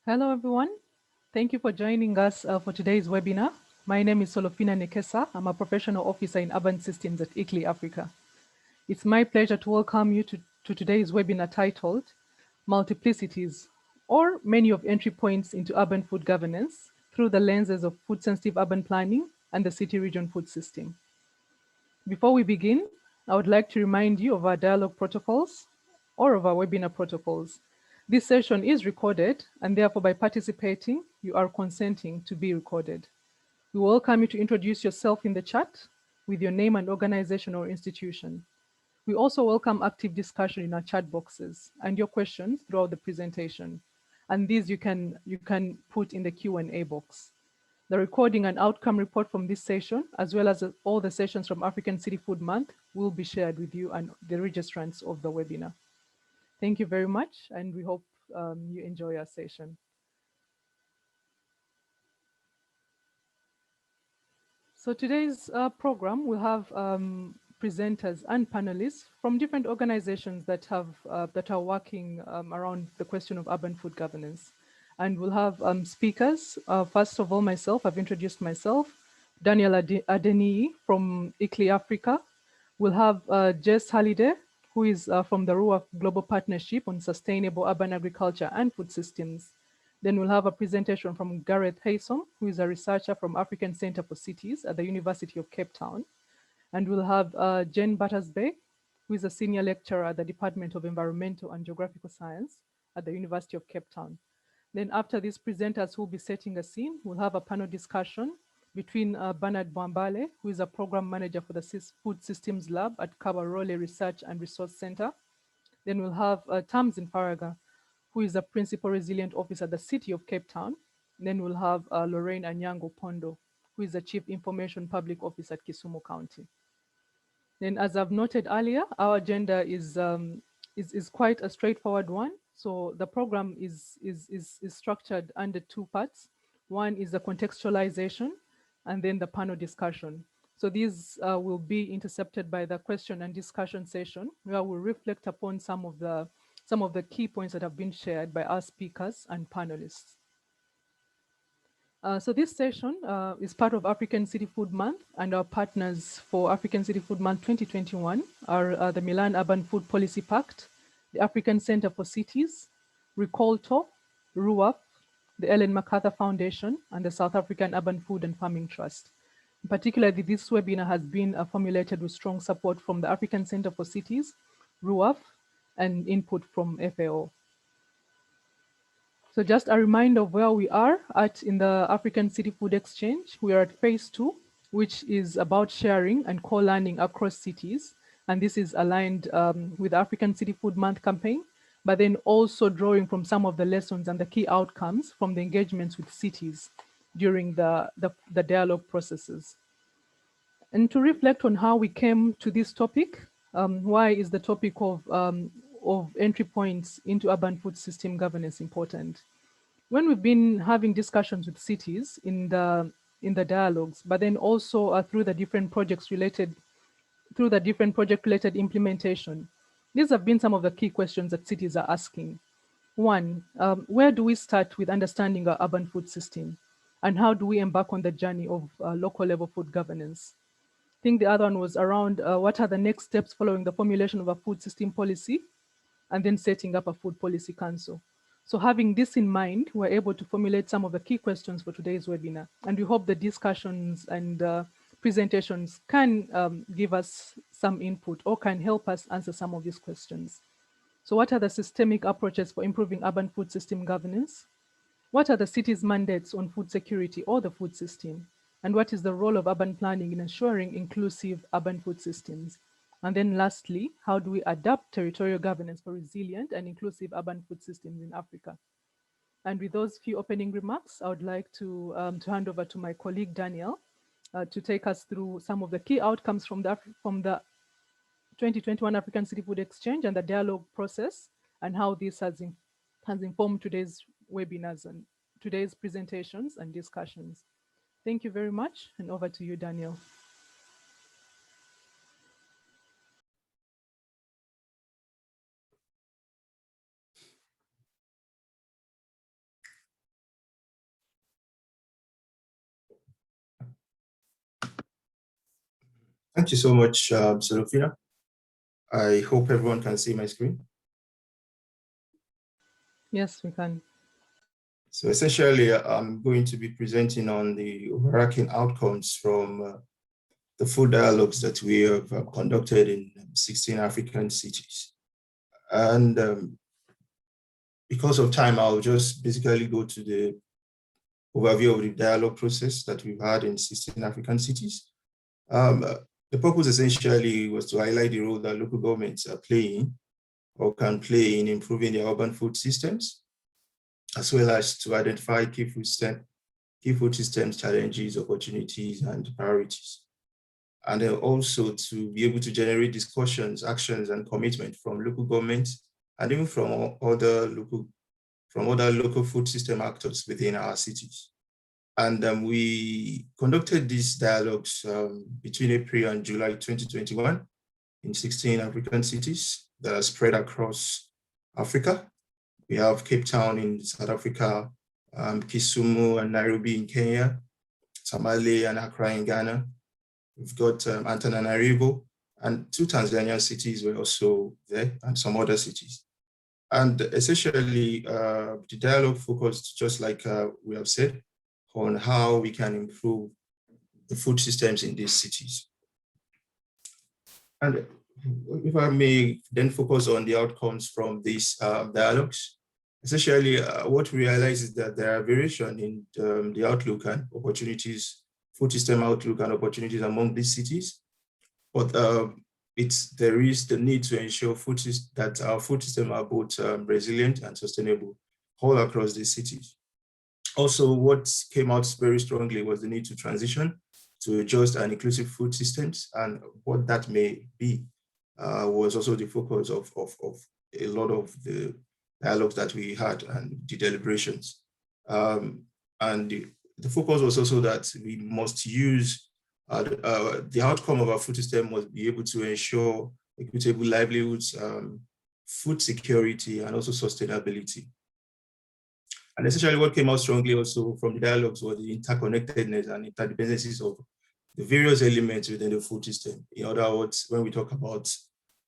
Hello, everyone. Thank you for joining us for today's webinar. My name is Solofina Nekesa. I'm a professional officer in urban systems at ICLEI Africa. It's my pleasure to welcome you to today's webinar titled Multiplicities, or Menu of Entry Points into Urban Food Governance through the lenses of food-sensitive urban planning and the city region food system. Before we begin, I would like to remind you of our dialogue protocols or of our webinar protocols. This session is recorded, and therefore by participating, you are consenting to be recorded. We welcome you to introduce yourself in the chat with your name and organization or institution. We also welcome active discussion in our chat boxes and your questions throughout the presentation. And these you can put in the Q&A box. The recording and outcome report from this session, as well as all the sessions from African City Food Month, will be shared with you and the registrants of the webinar. Thank you very much, and we hope you enjoy our session. So today's program will have presenters and panelists from different organizations that are working around the question of urban food governance. And we'll have speakers. First of all, myself, I've introduced myself, Daniel Adeniyi from ICLEI Africa. We'll have Jess Halliday, who is from the RUA Global Partnership on Sustainable Urban Agriculture and Food Systems. Then we'll have a presentation from Gareth Haysom, who is a researcher from African Center for Cities at the University of Cape Town. And we'll have Jen Battersby, who is a senior lecturer at the Department of Environmental and Geographical Science at the University of Cape Town. Then after these presenters who will be setting a scene, we'll have a panel discussion between Bernard Bwambale, who is a program manager for the Food Systems Lab at Kabarole Research and Resource Center. Then we'll have Tamzin Paraga, who is a principal resilient officer at the City of Cape Town. Then we'll have Lorraine Anyango Pondo, who is the chief information public officer at Kisumu County. Then, as I've noted earlier, our agenda is quite a straightforward one. So the program is structured under two parts. One is the contextualization, and then the panel discussion. So these will be intercepted by the question and discussion session, where we'll reflect upon some of the key points that have been shared by our speakers and panelists. So this session is part of African City Food Month, and our partners for African City Food Month 2021 are the Milan Urban Food Policy Pact, the African Center for Cities, Ricolto, RUAP, the Ellen MacArthur Foundation, and the South African Urban Food and Farming Trust. Particularly, this webinar has been formulated with strong support from the African Center for Cities, RUAF, and input from FAO. So just a reminder of where we are at in the African City Food Exchange. We are at phase 2, which is about sharing and co-learning across cities. And this is aligned with the African City Food Month campaign, but then also drawing from some of the lessons and the key outcomes from the engagements with cities during the dialogue processes. And to reflect on how we came to this topic, why is the topic of entry points into urban food system governance important? When we've been having discussions with cities in the dialogues, but then also through the different project-related implementation, these have been some of the key questions that cities are asking. One, where do we start with understanding our urban food system? And how do we embark on the journey of local level food governance? I think the other one was around what are the next steps following the formulation of a food system policy and then setting up a food policy council. So having this in mind, we're able to formulate some of the key questions for today's webinar. And we hope the discussions and presentations can give us some input or can help us answer some of these questions. So what are the systemic approaches for improving urban food system governance? What are the city's mandates on food security or the food system? And what is the role of urban planning in ensuring inclusive urban food systems? And then lastly, how do we adapt territorial governance for resilient and inclusive urban food systems in Africa? And with those few opening remarks, I would like to hand over to my colleague, Daniel, to take us through some of the key outcomes from the 2021 African City Food Exchange and the dialogue process, and how this has informed today's webinars and today's presentations and discussions. Thank you very much, and over to you, Daniel. Thank you so much, Serafina. I hope everyone can see my screen. Yes, we can. So essentially, I'm going to be presenting on the overarching outcomes from the food dialogues that we have conducted in 16 African cities. And because of time, I'll just basically go to the overview of the dialogue process that we've had in 16 African cities. The purpose essentially was to highlight the role that local governments are playing or can play in improving their urban food systems, as well as to identify key food systems challenges, opportunities, and priorities. And then also to be able to generate discussions, actions, and commitment from local governments and even from other local food system actors within our cities. And we conducted these dialogues between April and July 2021 in 16 African cities that are spread across Africa. We have Cape Town in South Africa, Kisumu and Nairobi in Kenya, Tamale and Accra in Ghana. We've got Antananarivo, and 2 Tanzanian cities were also there, and some other cities. And essentially, the dialogue focused, just like we have said, on how we can improve the food systems in these cities. And if I may then focus on the outcomes from these dialogues, essentially what we realize is that there are variations in the outlook and opportunities, food system outlook and opportunities among these cities. But there is the need to ensure that our food system are both resilient and sustainable all across these cities. Also, what came out very strongly was the need to transition to just and inclusive food systems, and what that may be was also the focus of a lot of the dialogues that we had and the deliberations. And the focus was also that we must use the outcome of our food system must be able to ensure equitable livelihoods, food security, and also sustainability. And essentially what came out strongly also from the dialogues was the interconnectedness and interdependencies of the various elements within the food system. In other words, when we talk about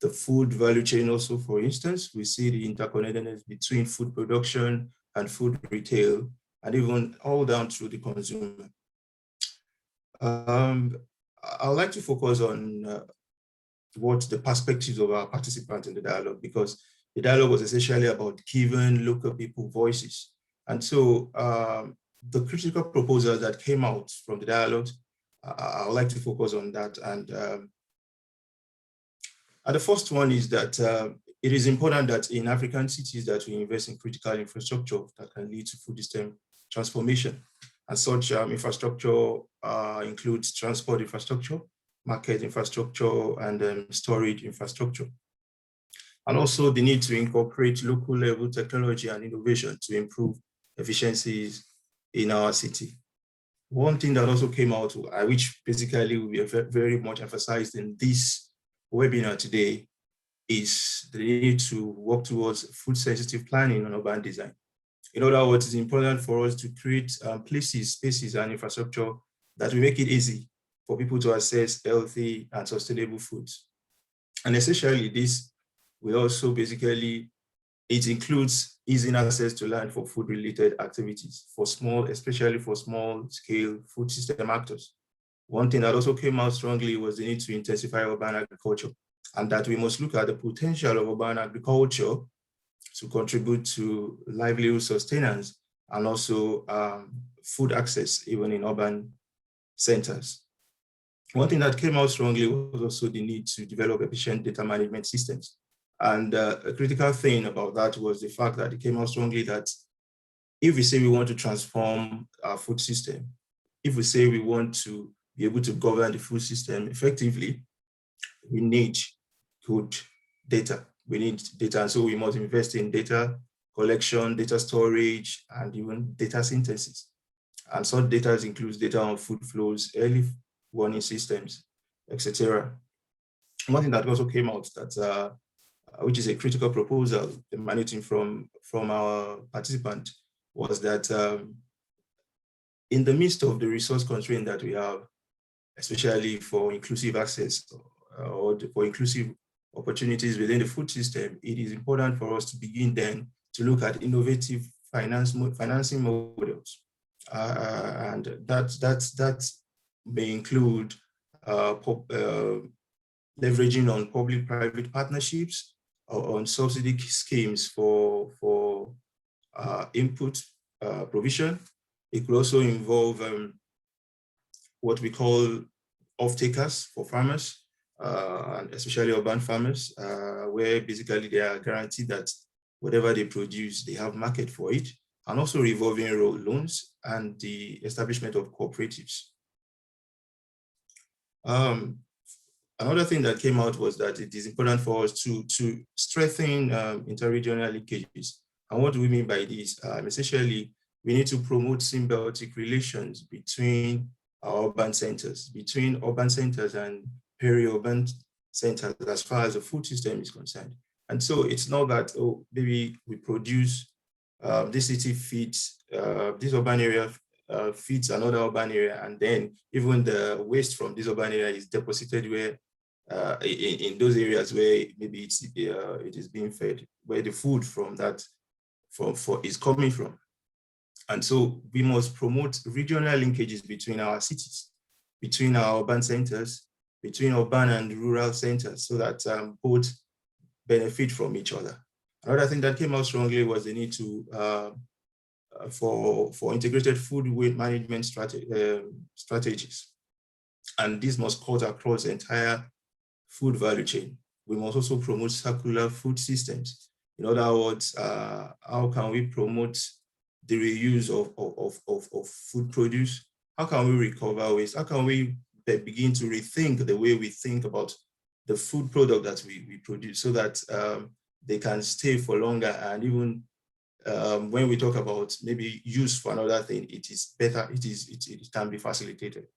the food value chain also, for instance, we see the interconnectedness between food production and food retail, and even all down to the consumer. I'd like to focus on what the perspectives of our participants in the dialogue, because the dialogue was essentially about giving local people voices. And so the critical proposals that came out from the dialogue, I would like to focus on that. And the first one is that it is important that in African cities that we invest in critical infrastructure that can lead to food system transformation. And such infrastructure includes transport infrastructure, market infrastructure, and storage infrastructure. And also the need to incorporate local level technology and innovation to improve efficiencies in our city. One thing that also came out, which basically will be very much emphasized in this webinar today, is the need to work towards food sensitive planning and urban design. In other words, it's important for us to create places, spaces, and infrastructure that will make it easy for people to access healthy and sustainable foods. And essentially, this will also basically, it includes easing access to land for food-related activities for especially for small-scale food system actors. One thing that also came out strongly was the need to intensify urban agriculture, and that we must look at the potential of urban agriculture to contribute to livelihood sustenance and also food access, even in urban centers. One thing that came out strongly was also the need to develop efficient data management systems. And a critical thing about that was the fact that it came out strongly that if we say we want to transform our food system, if we say we want to be able to govern the food system effectively, we need good data. We need data, and so we must invest in data collection, data storage, and even data synthesis. And such data includes data on food flows, early warning systems, etc. One thing that also came out that which is a critical proposal emanating from our participant, was that in the midst of the resource constraint that we have, especially for inclusive access or for inclusive opportunities within the food system, it is important for us to begin then to look at innovative financing models. And that may include leveraging on public-private partnerships or on subsidy schemes for input provision. It could also involve what we call off-takers for farmers, and especially urban farmers, where basically they are guaranteed that whatever they produce, they have market for it, and also revolving loans and the establishment of cooperatives. Another thing that came out was that it is important for us to strengthen interregional linkages. And what do we mean by this? Essentially, we need to promote symbiotic relations between our urban centers, and peri-urban centers as far as the food system is concerned. And so it's not that, oh, maybe we produce, this city feeds, this urban area feeds another urban area, and then even the waste from this urban area is deposited where in those areas where maybe it is being fed, where the food from that is coming from. And so we must promote regional linkages between our cities, between our urban centers, between urban and rural centers, so that both benefit from each other. Another thing that came out strongly was the need to for integrated food waste management strategies. And this must cut across the entire food value chain. We must also promote circular food systems. In other words, how can we promote the reuse of food produce? How can we recover waste? How can we begin to rethink the way we think about the food product that we produce, so that they can stay for longer, and even when we talk about maybe use for another thing, it is better, it can be facilitated.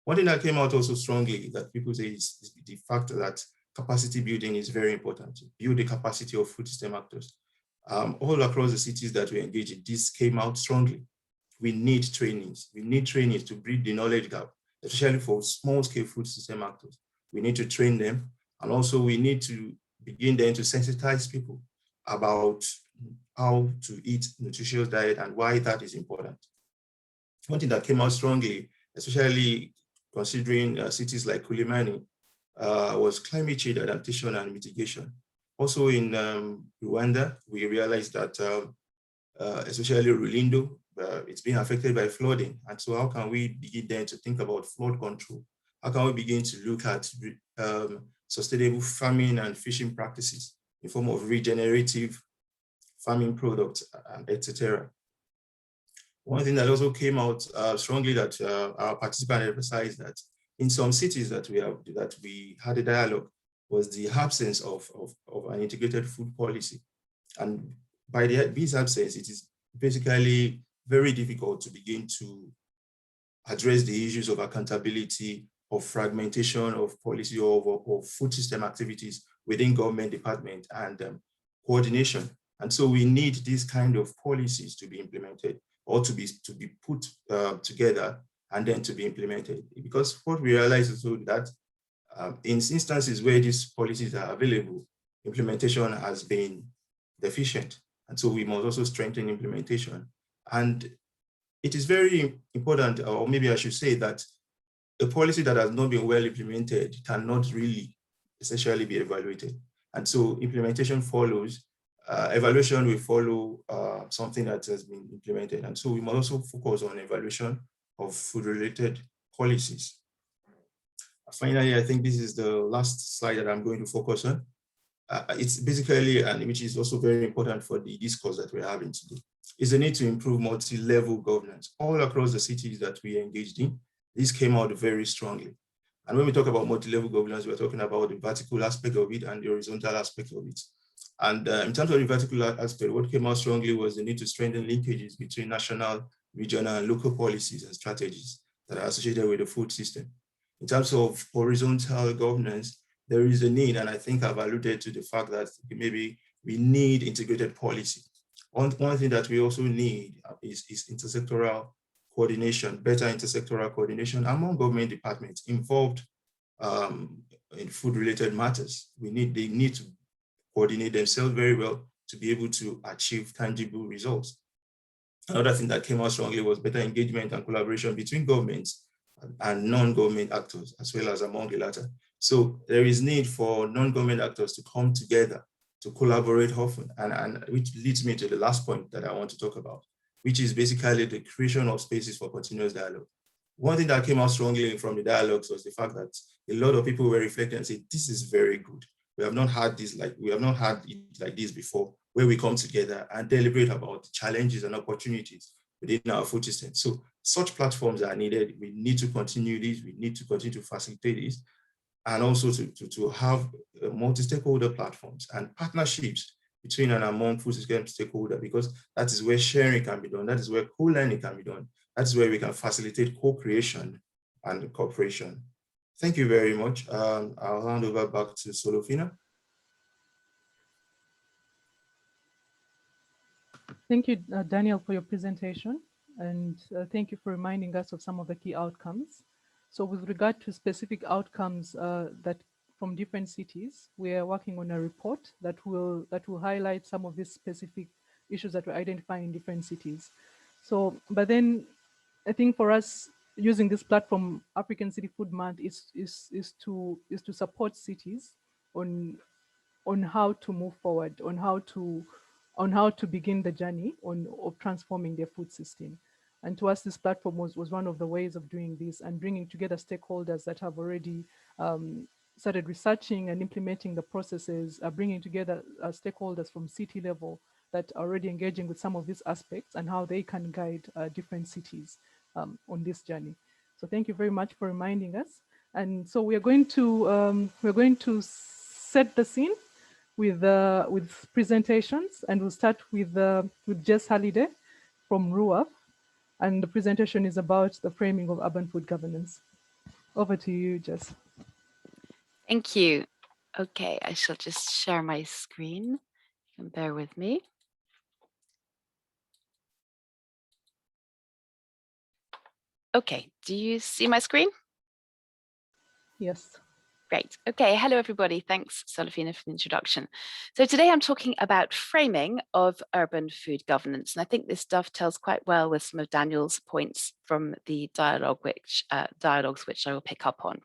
One thing that came out also strongly that people say is the fact that capacity building is very important. Build the capacity of food system actors. All across the cities that we engage in, this came out strongly. We need trainings. We need trainings to bridge the knowledge gap, especially for small-scale food system actors. We need to train them, and also we need to begin then to sensitize people about how to eat nutritious diet and why that is important. One thing that came out strongly, especially considering cities like Kulimani, was climate change adaptation and mitigation. Also in Rwanda, we realized that, especially Rulindo, it's been affected by flooding. And so how can we begin then to think about flood control? How can we begin to look at sustainable farming and fishing practices in form of regenerative farming products, etc. One thing that also came out strongly that our participants emphasized that in some cities that we had a dialogue was the absence of an integrated food policy. And by this absence, it is basically very difficult to begin to address the issues of accountability, of fragmentation of policy, of food system activities within government department, and coordination. And so we need these kind of policies to be implemented, or to be put together and then to be implemented. Because what we realize is that in instances where these policies are available, implementation has been deficient. And so we must also strengthen implementation. And it is very important, or maybe I should say that a policy that has not been well implemented cannot really essentially be evaluated. And so implementation follows, evaluation will follow something that has been implemented. And so we must also focus on evaluation of food-related policies. Finally, I think this is the last slide that I'm going to focus on. It's basically, and which is also very important for the discourse that we're having today, is the need to improve multi-level governance all across the cities that we engaged in. This came out very strongly. And when we talk about multi-level governance, we're talking about the vertical aspect of it and the horizontal aspect of it. And in terms of the vertical aspect, what came out strongly was the need to strengthen linkages between national, regional, and local policies and strategies that are associated with the food system. In terms of horizontal governance, there is a need, and I think I've alluded to the fact that maybe we need integrated policy. One thing that we also need is intersectoral coordination, better intersectoral coordination among government departments involved in food-related matters. They need to coordinate themselves very well to be able to achieve tangible results. Another thing that came out strongly was better engagement and collaboration between governments and non-government actors, as well as among the latter. So there is need for non-government actors to come together to collaborate often, and which leads me to the last point that I want to talk about, which is basically the creation of spaces for continuous dialogue. One thing that came out strongly from the dialogues was the fact that a lot of people were reflecting and saying, this is very good. We have not had it like this before, where we come together and deliberate about challenges and opportunities within our food system. So such platforms are needed. We need to continue this. We need to continue to facilitate this, and also to have multi-stakeholder platforms and partnerships between and among food system stakeholders, because that is where sharing can be done. That is where co-learning can be done. That's where we can facilitate co-creation and cooperation. Thank you very much. I'll hand over back to Solofina. Thank you, Daniel, for your presentation. And thank you for reminding us of some of the key outcomes. So with regard to specific outcomes that from different cities, we are working on a report that will highlight some of these specific issues that we identify in different cities. So, but then I think for us, using this platform, African City Food Month, is to support cities on how to move forward, on how to begin the journey of transforming their food system. And to us, this platform was one of the ways of doing this and bringing together stakeholders that have already started researching and implementing the processes, bringing together stakeholders from city level that are already engaging with some of these aspects and how they can guide different cities on this journey. So thank you very much for reminding us. And so we are going to set the scene with presentations, and we'll start with Jess Halliday from RUAF, and the presentation is about the framing of urban food governance. Over to you, Jess. Thank you. Okay, I shall just share my screen. And bear with me. Okay, do you see my screen? Yes. Great. Okay, hello everybody. Thanks, Solofina, for the introduction. So today I'm talking about framing of urban food governance, and I think this dovetails quite well with some of Daniel's points from the dialogues which I will pick up on.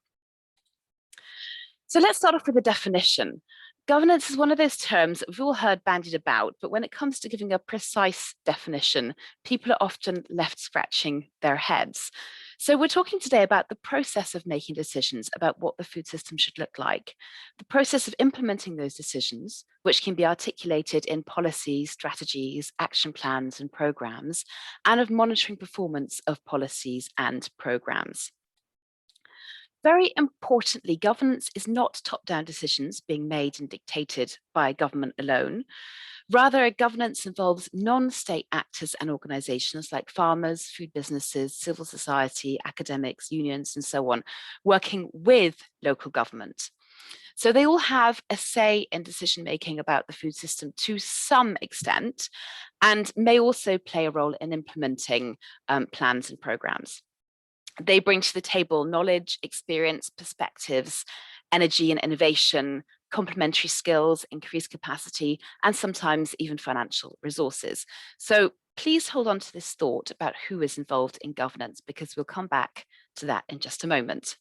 So let's start off with a definition. Governance is one of those terms that we've all heard bandied about, but when it comes to giving a precise definition, people are often left scratching their heads. So we're talking today about the process of making decisions about what the food system should look like, the process of implementing those decisions, which can be articulated in policies, strategies, action plans, and programs, and of monitoring performance of policies and programs. Very importantly, governance is not top-down decisions being made and dictated by government alone. Rather, governance involves non-state actors and organizations like farmers, food businesses, civil society, academics, unions, and so on, working with local government. So they all have a say in decision-making about the food system to some extent, and may also play a role in implementing plans and programs. They bring to the table knowledge, experience, perspectives, energy and innovation, complementary skills, increased capacity, and sometimes even financial resources. So please hold on to this thought about who is involved in governance, because we'll come back to that in just a moment.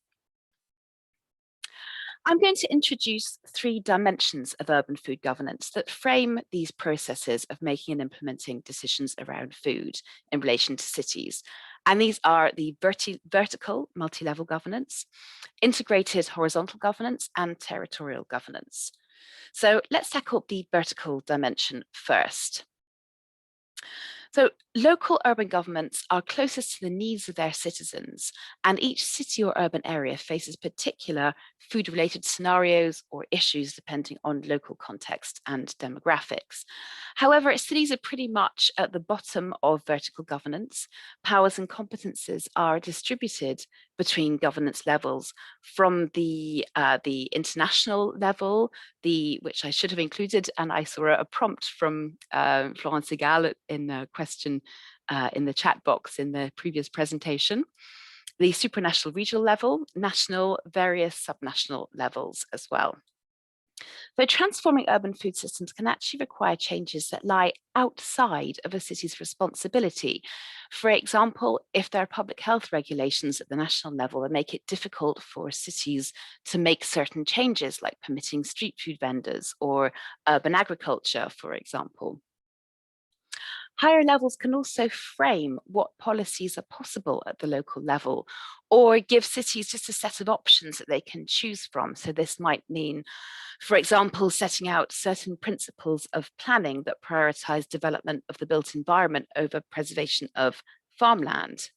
I'm going to introduce 3 dimensions of urban food governance that frame these processes of making and implementing decisions around food in relation to cities. And these are the vertical multi-level governance, integrated horizontal governance, and territorial governance. So let's tackle the vertical dimension first. So local urban governments are closest to the needs of their citizens, and each city or urban area faces particular food-related scenarios or issues depending on local context and demographics. However, cities are pretty much at the bottom of vertical governance. Powers and competences are distributed between governance levels from the international level, which I should have included, and I saw a prompt from Florence Segal in a question in the chat box in the previous presentation. The supranational regional level, national, various subnational levels as well. So transforming urban food systems can actually require changes that lie outside of a city's responsibility. For example, if there are public health regulations at the national level that make it difficult for cities to make certain changes, like permitting street food vendors or urban agriculture, for example. Higher levels can also frame what policies are possible at the local level, or give cities just a set of options that they can choose from. So this might mean, for example, setting out certain principles of planning that prioritize development of the built environment over preservation of farmland.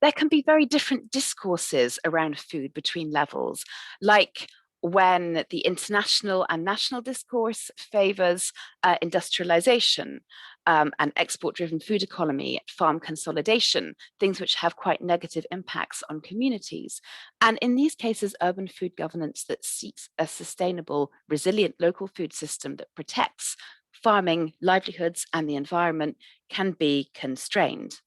There can be very different discourses around food between levels, like when the international and national discourse favors industrialization and export-driven food economy, farm consolidation, things which have quite negative impacts on communities. And in these cases, urban food governance that seeks a sustainable, resilient local food system that protects farming, livelihoods, and the environment can be constrained.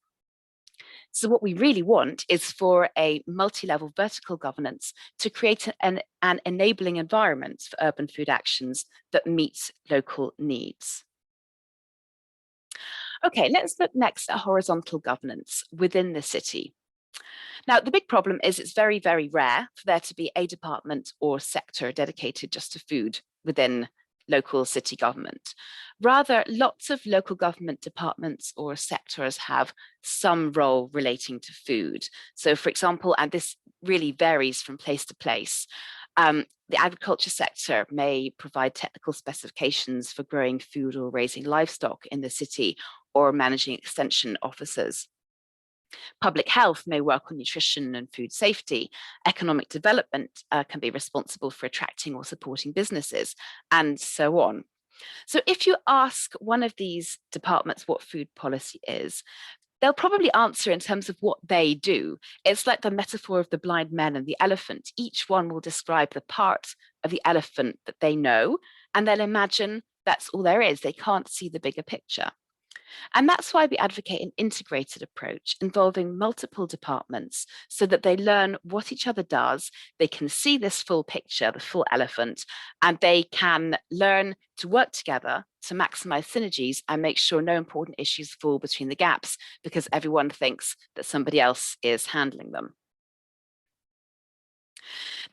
So what we really want is for a multi-level vertical governance to create an enabling environment for urban food actions that meets local needs. Okay, let's look next at horizontal governance within the city. Now, the big problem is it's very, very rare for there to be a department or sector dedicated just to food within local city government. Rather, lots of local government departments or sectors have some role relating to food. So for example, and this really varies from place to place, the agriculture sector may provide technical specifications for growing food or raising livestock in the city or managing extension officers. Public health may work on nutrition and food safety. Economic development can be responsible for attracting or supporting businesses, and so on. So if you ask one of these departments what food policy is, they'll probably answer in terms of what they do. It's like the metaphor of the blind man and the elephant. Each one will describe the part of the elephant that they know, and they'll imagine that's all there is. They can't see the bigger picture. And that's why we advocate an integrated approach involving multiple departments so that they learn what each other does, they can see this full picture, the full elephant, and they can learn to work together to maximize synergies and make sure no important issues fall between the gaps because everyone thinks that somebody else is handling them.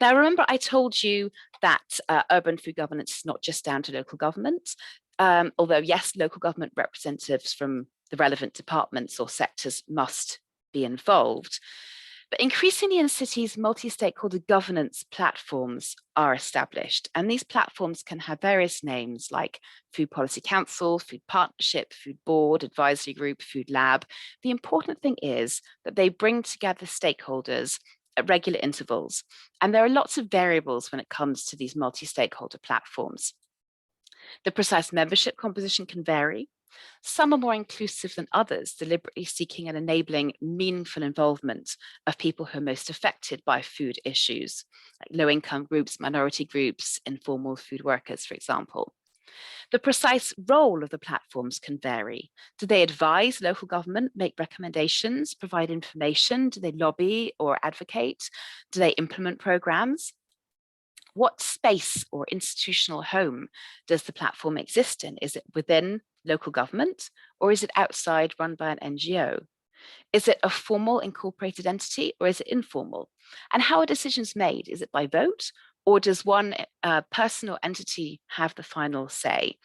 Now, remember, I told you that urban food governance is not just down to local government. Although, yes, local government representatives from the relevant departments or sectors must be involved. But increasingly in cities, multi-stakeholder governance platforms are established. And these platforms can have various names like Food Policy Council, Food Partnership, Food Board, Advisory Group, Food Lab. The important thing is that they bring together stakeholders at regular intervals. And there are lots of variables when it comes to these multi-stakeholder platforms. The precise membership composition can vary. Some are more inclusive than others, deliberately seeking and enabling meaningful involvement of people who are most affected by food issues, like low-income groups, minority groups, informal food workers, for example. The precise role of the platforms can vary. Do they advise local government, make recommendations, provide information? Do they lobby or advocate? Do they implement programs? What space or institutional home does the platform exist in? Is it within local government or is it outside, run by an NGO? Is it a formal incorporated entity or is it informal? And how are decisions made? Is it by vote or does one person or entity have the final say?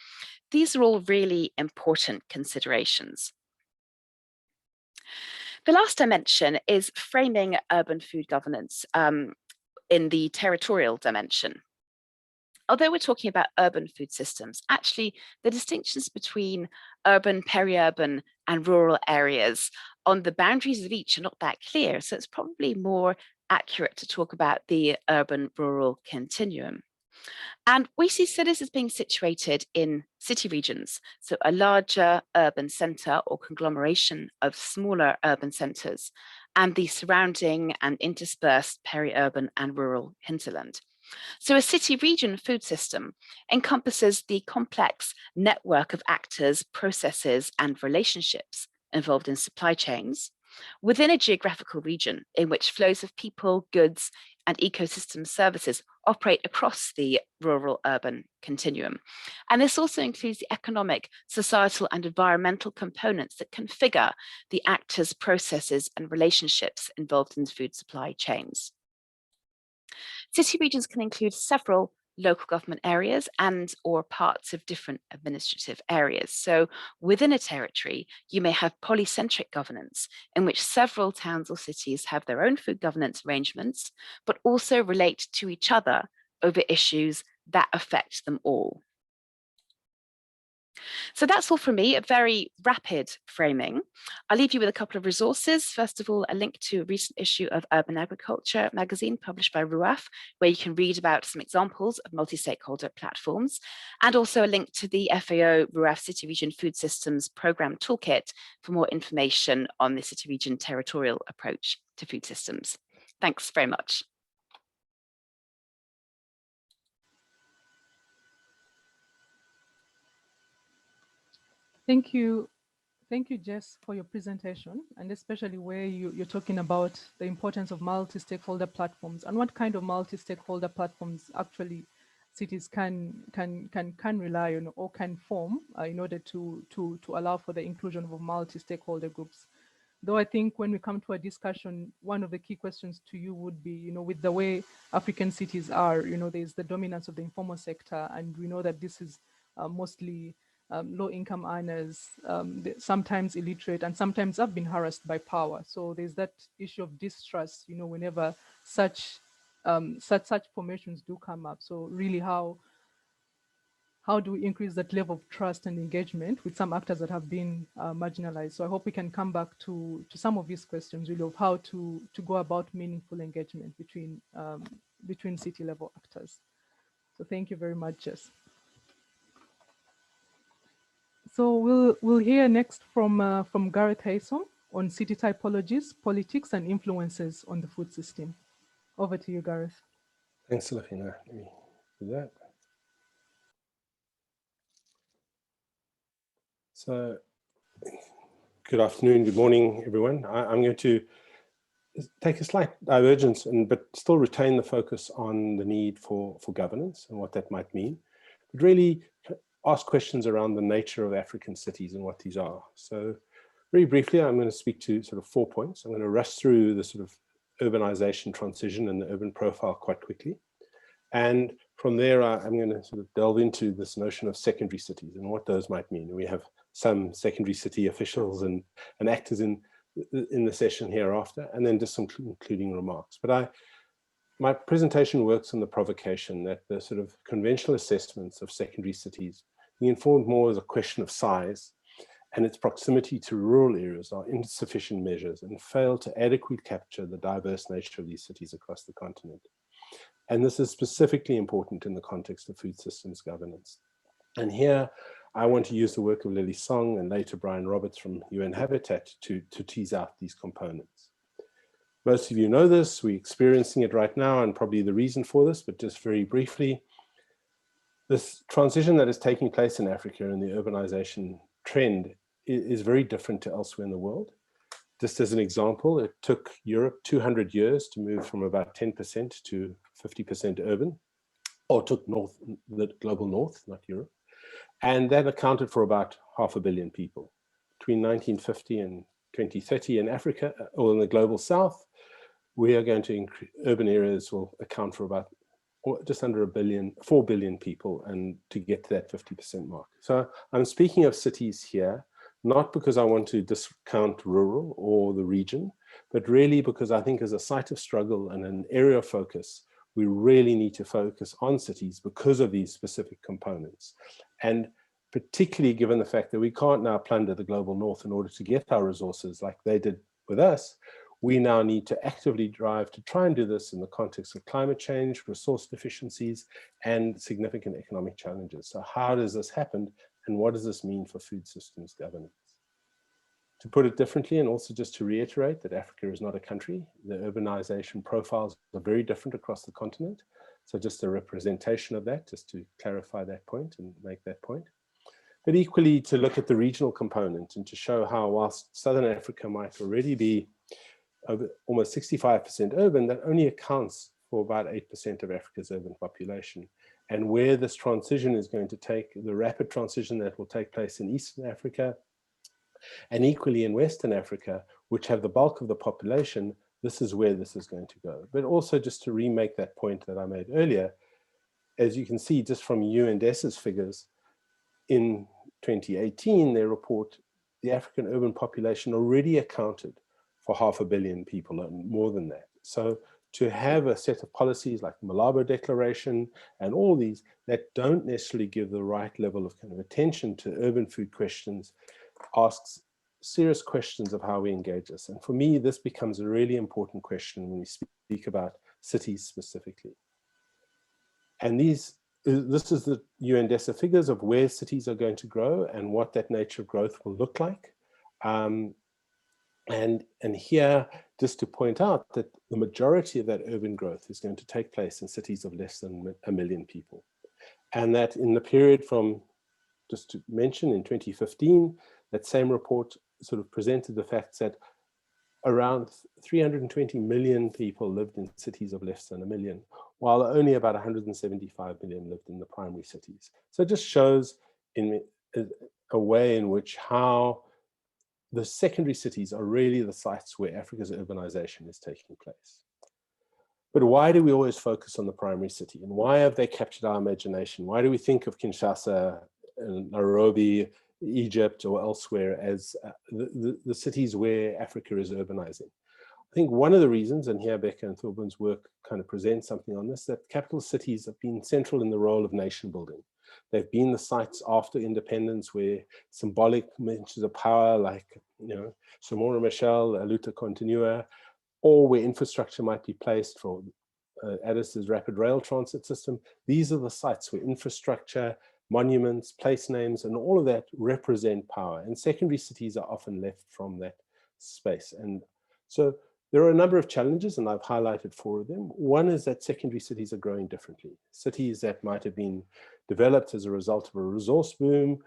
These are all really important considerations. The last dimension is framing urban food governance in the territorial dimension. Although we're talking about urban food systems, actually the distinctions between urban, peri-urban and rural areas on the boundaries of each are not that clear. So it's probably more accurate to talk about the urban-rural continuum. And we see cities as being situated in city regions, so a larger urban centre or conglomeration of smaller urban centres, and the surrounding and interspersed peri-urban and rural hinterland. So a city-region food system encompasses the complex network of actors, processes, and relationships involved in supply chains within a geographical region in which flows of people, goods, and ecosystem services operate across the rural-urban continuum. And this also includes the economic, societal, and environmental components that configure the actors, processes, and relationships involved in food supply chains. City regions can include several local government areas and or parts of different administrative areas. So within a territory, you may have polycentric governance in which several towns or cities have their own food governance arrangements, but also relate to each other over issues that affect them all. So that's all from me, a very rapid framing. I'll leave you with a couple of resources. First of all, a link to a recent issue of Urban Agriculture magazine published by RUAF, where you can read about some examples of multi-stakeholder platforms, and also a link to the FAO RUAF City Region Food Systems Programme Toolkit for more information on the city region territorial approach to food systems. Thanks very much. Thank you, Jess, for your presentation, and especially where you're talking about the importance of multi-stakeholder platforms and what kind of multi-stakeholder platforms actually cities can rely on or can form in order to allow for the inclusion of multi-stakeholder groups. Though I think when we come to a discussion, one of the key questions to you would be, with the way African cities are, there's the dominance of the informal sector, and we know that this is mostly low-income earners, sometimes illiterate, and sometimes have been harassed by power. So there's that issue of distrust, whenever such formations do come up. So really, how do we increase that level of trust and engagement with some actors that have been marginalized? So I hope we can come back to some of these questions, really, of how to go about meaningful engagement between city level actors. So thank you very much, Jess. So we'll hear next from Gareth Haysom on city typologies, politics, and influences on the food system. Over to you, Gareth. Thanks, Serafina. Let me do that. So, good afternoon, good morning, everyone. I'm going to take a slight divergence, but still retain the focus on the need for governance and what that might mean, but really ask questions around the nature of African cities and what these are. So very briefly, I'm going to speak to sort of 4 points. I'm going to rush through the sort of urbanization transition and the urban profile quite quickly. And from there, I'm going to sort of delve into this notion of secondary cities and what those might mean. We have some secondary city officials and actors in the session hereafter, and then just some concluding remarks. But my presentation works on the provocation that the sort of conventional assessments of secondary cities being informed more as a question of size and its proximity to rural areas are insufficient measures and fail to adequately capture the diverse nature of these cities across the continent. And this is specifically important in the context of food systems governance. And here, I want to use the work of Lily Song and later Brian Roberts from UN Habitat to tease out these components. Most of you know this, we're experiencing it right now and probably the reason for this, but just very briefly, this transition that is taking place in Africa and the urbanization trend is very different to elsewhere in the world. Just as an example, it took Europe 200 years to move from about 10% to 50% urban, or took the global north, not Europe. And that accounted for about 500 million people. Between 1950 and 2030 in Africa, or in the global south, we are going to increase, urban areas will account for about just under 4 billion people, and to get to that 50% mark. So I'm speaking of cities here, not because I want to discount rural or the region, but really because I think as a site of struggle and an area of focus, we really need to focus on cities because of these specific components. And particularly given the fact that we can't now plunder the global north in order to get our resources like they did with us, we now need to actively drive to try and do this in the context of climate change, resource deficiencies, and significant economic challenges. So how does this happen, and what does this mean for food systems governance? To put it differently, and also just to reiterate that Africa is not a country, the urbanization profiles are very different across the continent. So just a representation of that, just to clarify that point and make that point. But equally to look at the regional component and to show how whilst Southern Africa might already be over almost 65% urban, that only accounts for about 8% of Africa's urban population. And where this transition is going to take, the rapid transition that will take place in Eastern Africa, and equally in Western Africa, which have the bulk of the population, this is where this is going to go. But also just to remake that point that I made earlier, as you can see just from UNDES's figures, in 2018, they report the African urban population already accounted for 500 million people and more than that. So to have a set of policies like the Malabo Declaration and all these that don't necessarily give the right level of kind of attention to urban food questions asks serious questions of how we engage this. And for me, this becomes a really important question when we speak about cities specifically. And this is the UNDESA figures of where cities are going to grow and what that nature of growth will look like. And here, just to point out that the majority of that urban growth is going to take place in cities of less than 1 million people. And that in the period from, just to mention, in 2015, that same report sort of presented the facts that around 320 million people lived in cities of less than 1 million, while only about 175 million lived in the primary cities. So it just shows in a way in which how the secondary cities are really the sites where Africa's urbanization is taking place. But why do we always focus on the primary city? And why have they captured our imagination? Why do we think of Kinshasa and Nairobi, Egypt, or elsewhere as the cities where Africa is urbanizing? I think one of the reasons, and here Becca and Thorben's work kind of presents something on this, that capital cities have been central in the role of nation building. They've been the sites after independence where symbolic mentions of power like, Samora Machel, Luta Continua, or where infrastructure might be placed for Addis's rapid rail transit system. These are the sites where infrastructure, monuments, place names, and all of that represent power. And secondary cities are often left from that space. And so there are a number of challenges, and I've highlighted 4 of them. One is that secondary cities are growing differently. Cities that might have been developed as a result of a resource boom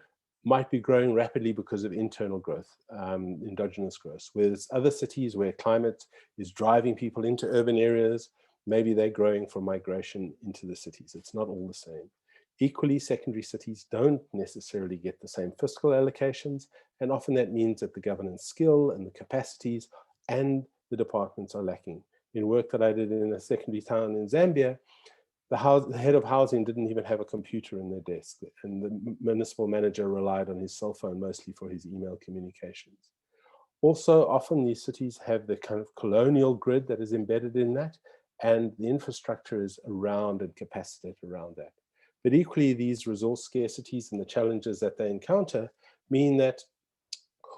might be growing rapidly because of internal growth, endogenous growth, whereas other cities where climate is driving people into urban areas, maybe they're growing from migration into the cities. It's not all the same. Equally, secondary cities don't necessarily get the same fiscal allocations, and often that means that the governance skill and the capacities and the departments are lacking. In work that I did in a secondary town in Zambia, the head of housing didn't even have a computer in their desk, and the municipal manager relied on his cell phone mostly for his email communications. Also, often these cities have the kind of colonial grid that is embedded in that, and the infrastructure is around and capacitated around that. But equally, these resource scarcities and the challenges that they encounter mean that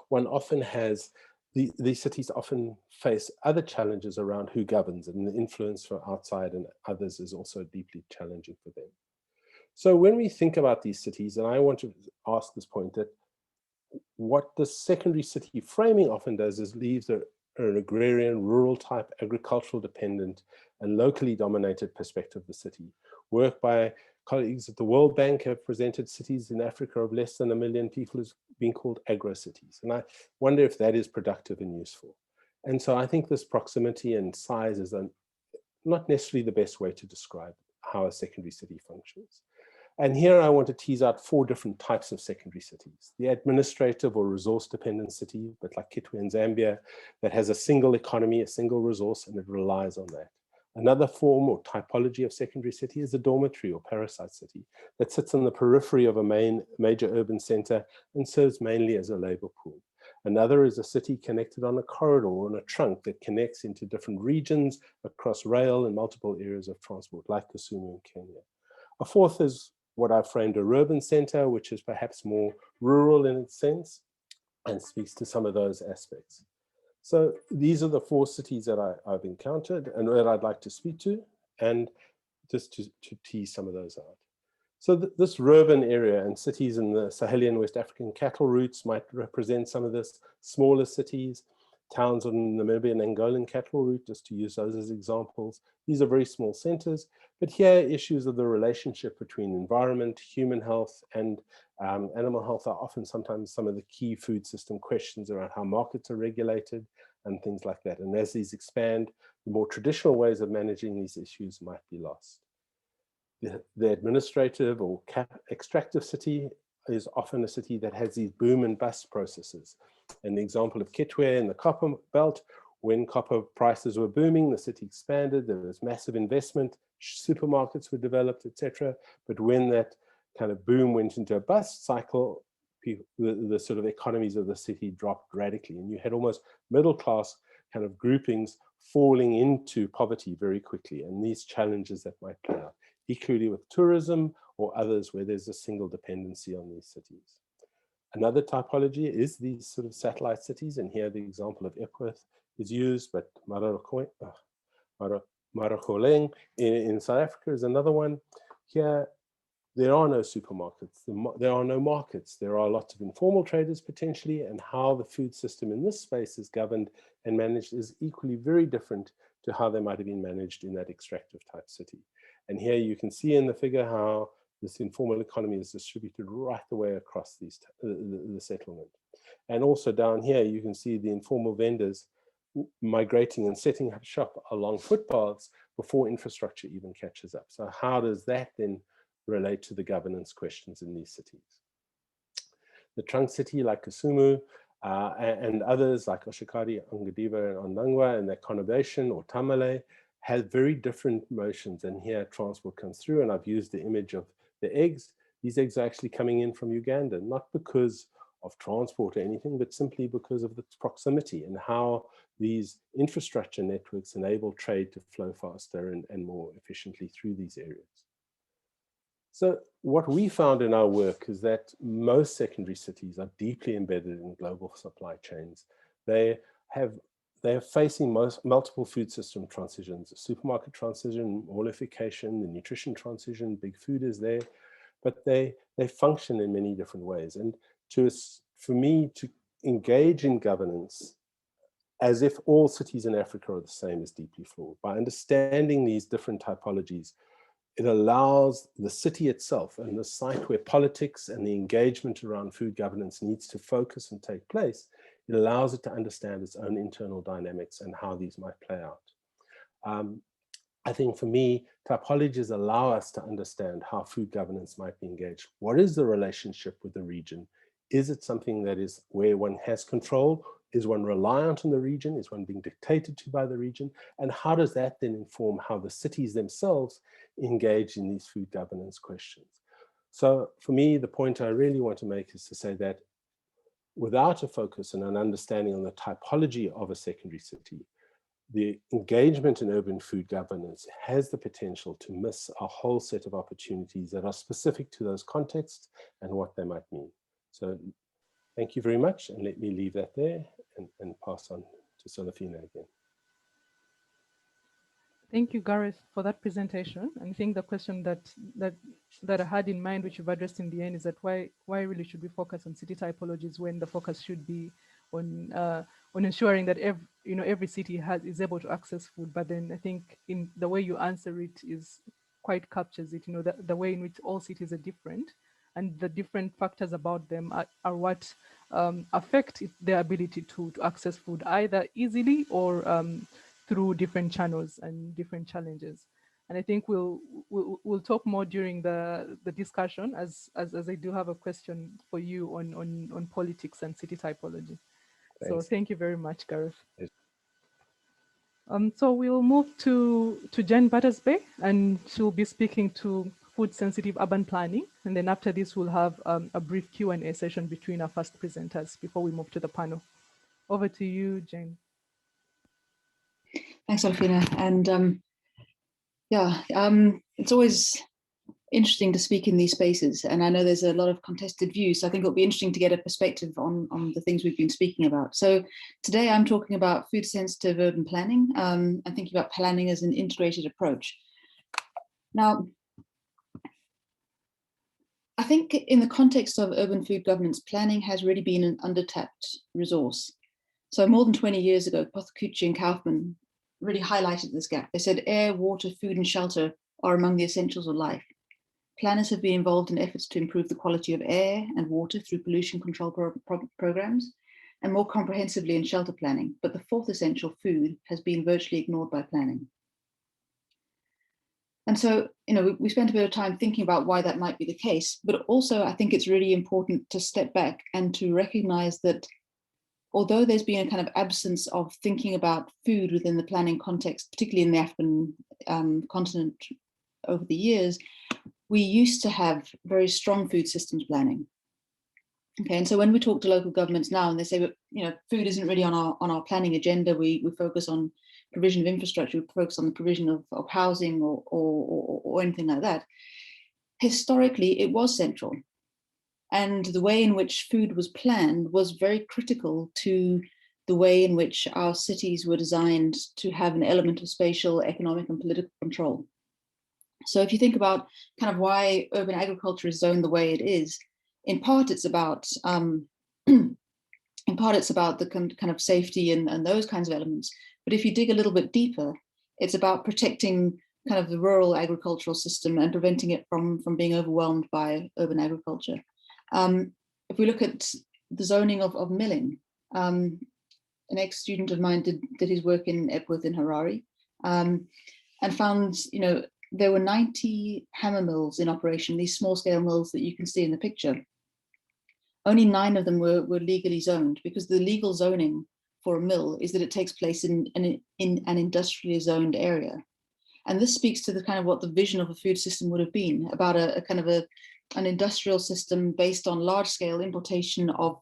one often has, these cities often face other challenges around who governs, and the influence from outside and others is also deeply challenging for them. So when we think about these cities, and I want to ask this point, that what the secondary city framing often does is leaves an agrarian, rural type, agricultural dependent, and locally dominated perspective of the city. Work by colleagues at the World Bank have presented cities in Africa of less than 1 million people as being called agro-cities. And I wonder if that is productive and useful. And so I think this proximity and size is not necessarily the best way to describe how a secondary city functions. And here I want to tease out 4 different types of secondary cities. The administrative or resource dependent city, but like Kitwe in Zambia, that has a single economy, a single resource, and it relies on that. Another form or typology of secondary city is a dormitory or parasite city that sits on the periphery of a major urban center and serves mainly as a labor pool. Another is a city connected on a corridor or on a trunk that connects into different regions across rail and multiple areas of transport, like Kisumu in Kenya. A fourth is what I've framed a urban center, which is perhaps more rural in its sense and speaks to some of those aspects. So these are the 4 cities that I've encountered and that I'd like to speak to, and just to tease some of those out. So this urban area and cities in the Sahelian West African cattle routes might represent some of this. Smaller cities, towns on the Namibian Angolan cattle route, just to use those as examples. These are very small centers, But here, issues of the relationship between environment, human health, and animal health are often sometimes some of the key food system questions around how markets are regulated and things like that. And as these expand, the more traditional ways of managing these issues might be lost. The administrative or extractive city is often a city that has these boom and bust processes. And the example of Kitwe in the copper belt, when copper prices were booming, the city expanded, there was massive investment, supermarkets were developed, etc. But when that kind of boom went into a bust cycle, the sort of economies of the city dropped radically, and you had almost middle class kind of groupings falling into poverty very quickly, and these challenges that might play out. Equally with tourism or others where there's a single dependency on these cities. Another typology is these sort of satellite cities, and here the example of Epworth is used, but Maracoleng in South Africa is another one. Here, there are no supermarkets, there are no markets, there are lots of informal traders potentially, and how the food system in this space is governed and managed is equally very different to how they might have been managed in that extractive type city. And here you can see in the figure how this informal economy is distributed right the way across these the settlement. And also down here, you can see the informal vendors migrating and setting up shop along footpaths before infrastructure even catches up. So how does that then relate to the governance questions in these cities? The trunk city like Kisumu and others like Oshikari, Angadiva, and Ondangwa, and their conurbation or Tamale have very different motions. And here transport comes through, and I've used the image of the eggs. These eggs are actually coming in from Uganda, not because of transport or anything, but simply because of the proximity and how these infrastructure networks enable trade to flow faster and more efficiently through these areas. So what we found in our work is that most secondary cities are deeply embedded in global supply chains. They are facing multiple food system transitions, supermarket transition, malification, the nutrition transition, big food is there, but they function in many different ways. And for me to engage in governance as if all cities in Africa are the same is deeply flawed. By understanding these different typologies, it allows the city itself and the site where politics and the engagement around food governance needs to focus and take place, it allows it to understand its own internal dynamics and how these might play out. I think for me, typologies allow us to understand how food governance might be engaged. What is the relationship with the region? Is it something that is where one has control? Is one reliant on the region? Is one being dictated to by the region? And how does that then inform how the cities themselves engage in these food governance questions? So for me, the point I really want to make is to say that without a focus and an understanding on the typology of a secondary city, the engagement in urban food governance has the potential to miss a whole set of opportunities that are specific to those contexts and what they might mean. So thank you very much, and let me leave that there and pass on to Solafina again. Thank you, Gareth, for that presentation. And I think the question that I had in mind, which you've addressed in the end, is that why really should we focus on city typologies when the focus should be on ensuring that every city is able to access food? But then I think in the way you answer it is quite captures it. The way in which all cities are different, and the different factors about them are what affect their ability to access food either easily or through different channels and different challenges. And I think we'll talk more during the discussion as I do have a question for you on politics and city typology. Thanks. So thank you very much, Gareth. Yes. So we'll move to Jen Battersby, and she'll be speaking to food sensitive urban planning. And then after this, we'll have a brief Q&A session between our first presenters before we move to the panel. Over to you, Jen. Thanks, Alfina. And it's always interesting to speak in these spaces. And I know there's a lot of contested views, so I think it'll be interesting to get a perspective on the things we've been speaking about. So today I'm talking about food sensitive urban planning. I'm thinking about planning as an integrated approach. Now, I think in the context of urban food governance, planning has really been an undertapped resource. So more than 20 years ago, Aquaculture and Kaufman really highlighted this gap. They said air, water, food, and shelter are among the essentials of life. Planners have been involved in efforts to improve the quality of air and water through pollution control programs, and more comprehensively in shelter planning. But the fourth essential, food, has been virtually ignored by planning. And so, we spent a bit of time thinking about why that might be the case, but also I think it's really important to step back and to recognize that although there's been a kind of absence of thinking about food within the planning context, particularly in the African continent over the years, we used to have very strong food systems planning. Okay, and so when we talk to local governments now and they say, food isn't really on our planning agenda, we focus on provision of infrastructure, we focus on the provision of housing or anything like that. Historically, it was central. And the way in which food was planned was very critical to the way in which our cities were designed to have an element of spatial, economic, and political control. So if you think about kind of why urban agriculture is zoned the way it is, in part it's about the kind of safety and those kinds of elements. But if you dig a little bit deeper, it's about protecting kind of the rural agricultural system and preventing it from being overwhelmed by urban agriculture. If we look at the zoning of milling, an ex-student of mine did his work in Epworth in Harare, and found, there were 90 hammer mills in operation, these small-scale mills that you can see in the picture. Only 9 of them were legally zoned, because the legal zoning for a mill is that it takes place in an industrially zoned area. And this speaks to the kind of what the vision of a food system would have been, about a kind of an industrial system based on large-scale importation of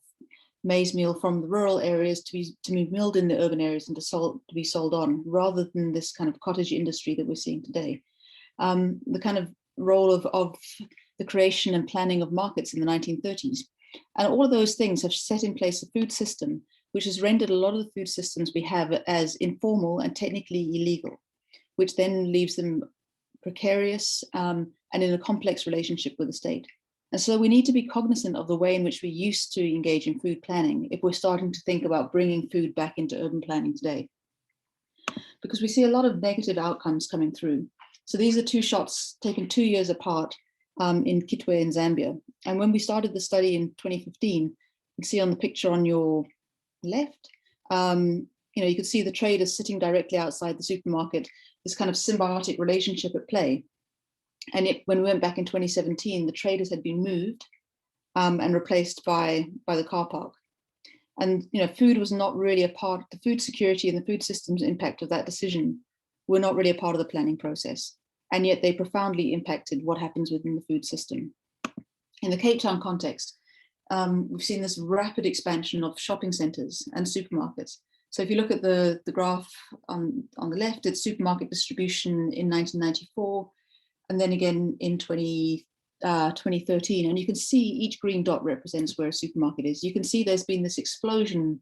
maize meal from the rural areas to be milled in the urban areas and to be sold on, rather than this kind of cottage industry that we're seeing today. The kind of role of the creation and planning of markets in the 1930s. And all of those things have set in place a food system which has rendered a lot of the food systems we have as informal and technically illegal, which then leaves them precarious and in a complex relationship with the state. And so we need to be cognizant of the way in which we used to engage in food planning if we're starting to think about bringing food back into urban planning today. Because we see a lot of negative outcomes coming through. So these are 2 shots taken 2 years apart in Kitwe in Zambia. And when we started the study in 2015, you can see on the picture on your left, you can see the traders sitting directly outside the supermarket, this kind of symbiotic relationship at play. And when we went back in 2017, the traders had been moved and replaced by the car park. And food was not really a part, the food security and the food systems impact of that decision were not really a part of the planning process. And yet they profoundly impacted what happens within the food system. In the Cape Town context, we've seen this rapid expansion of shopping centres and supermarkets. So if you look at the graph on the left, it's supermarket distribution in 1994, and then again in 2013. And you can see each green dot represents where a supermarket is. You can see there's been this explosion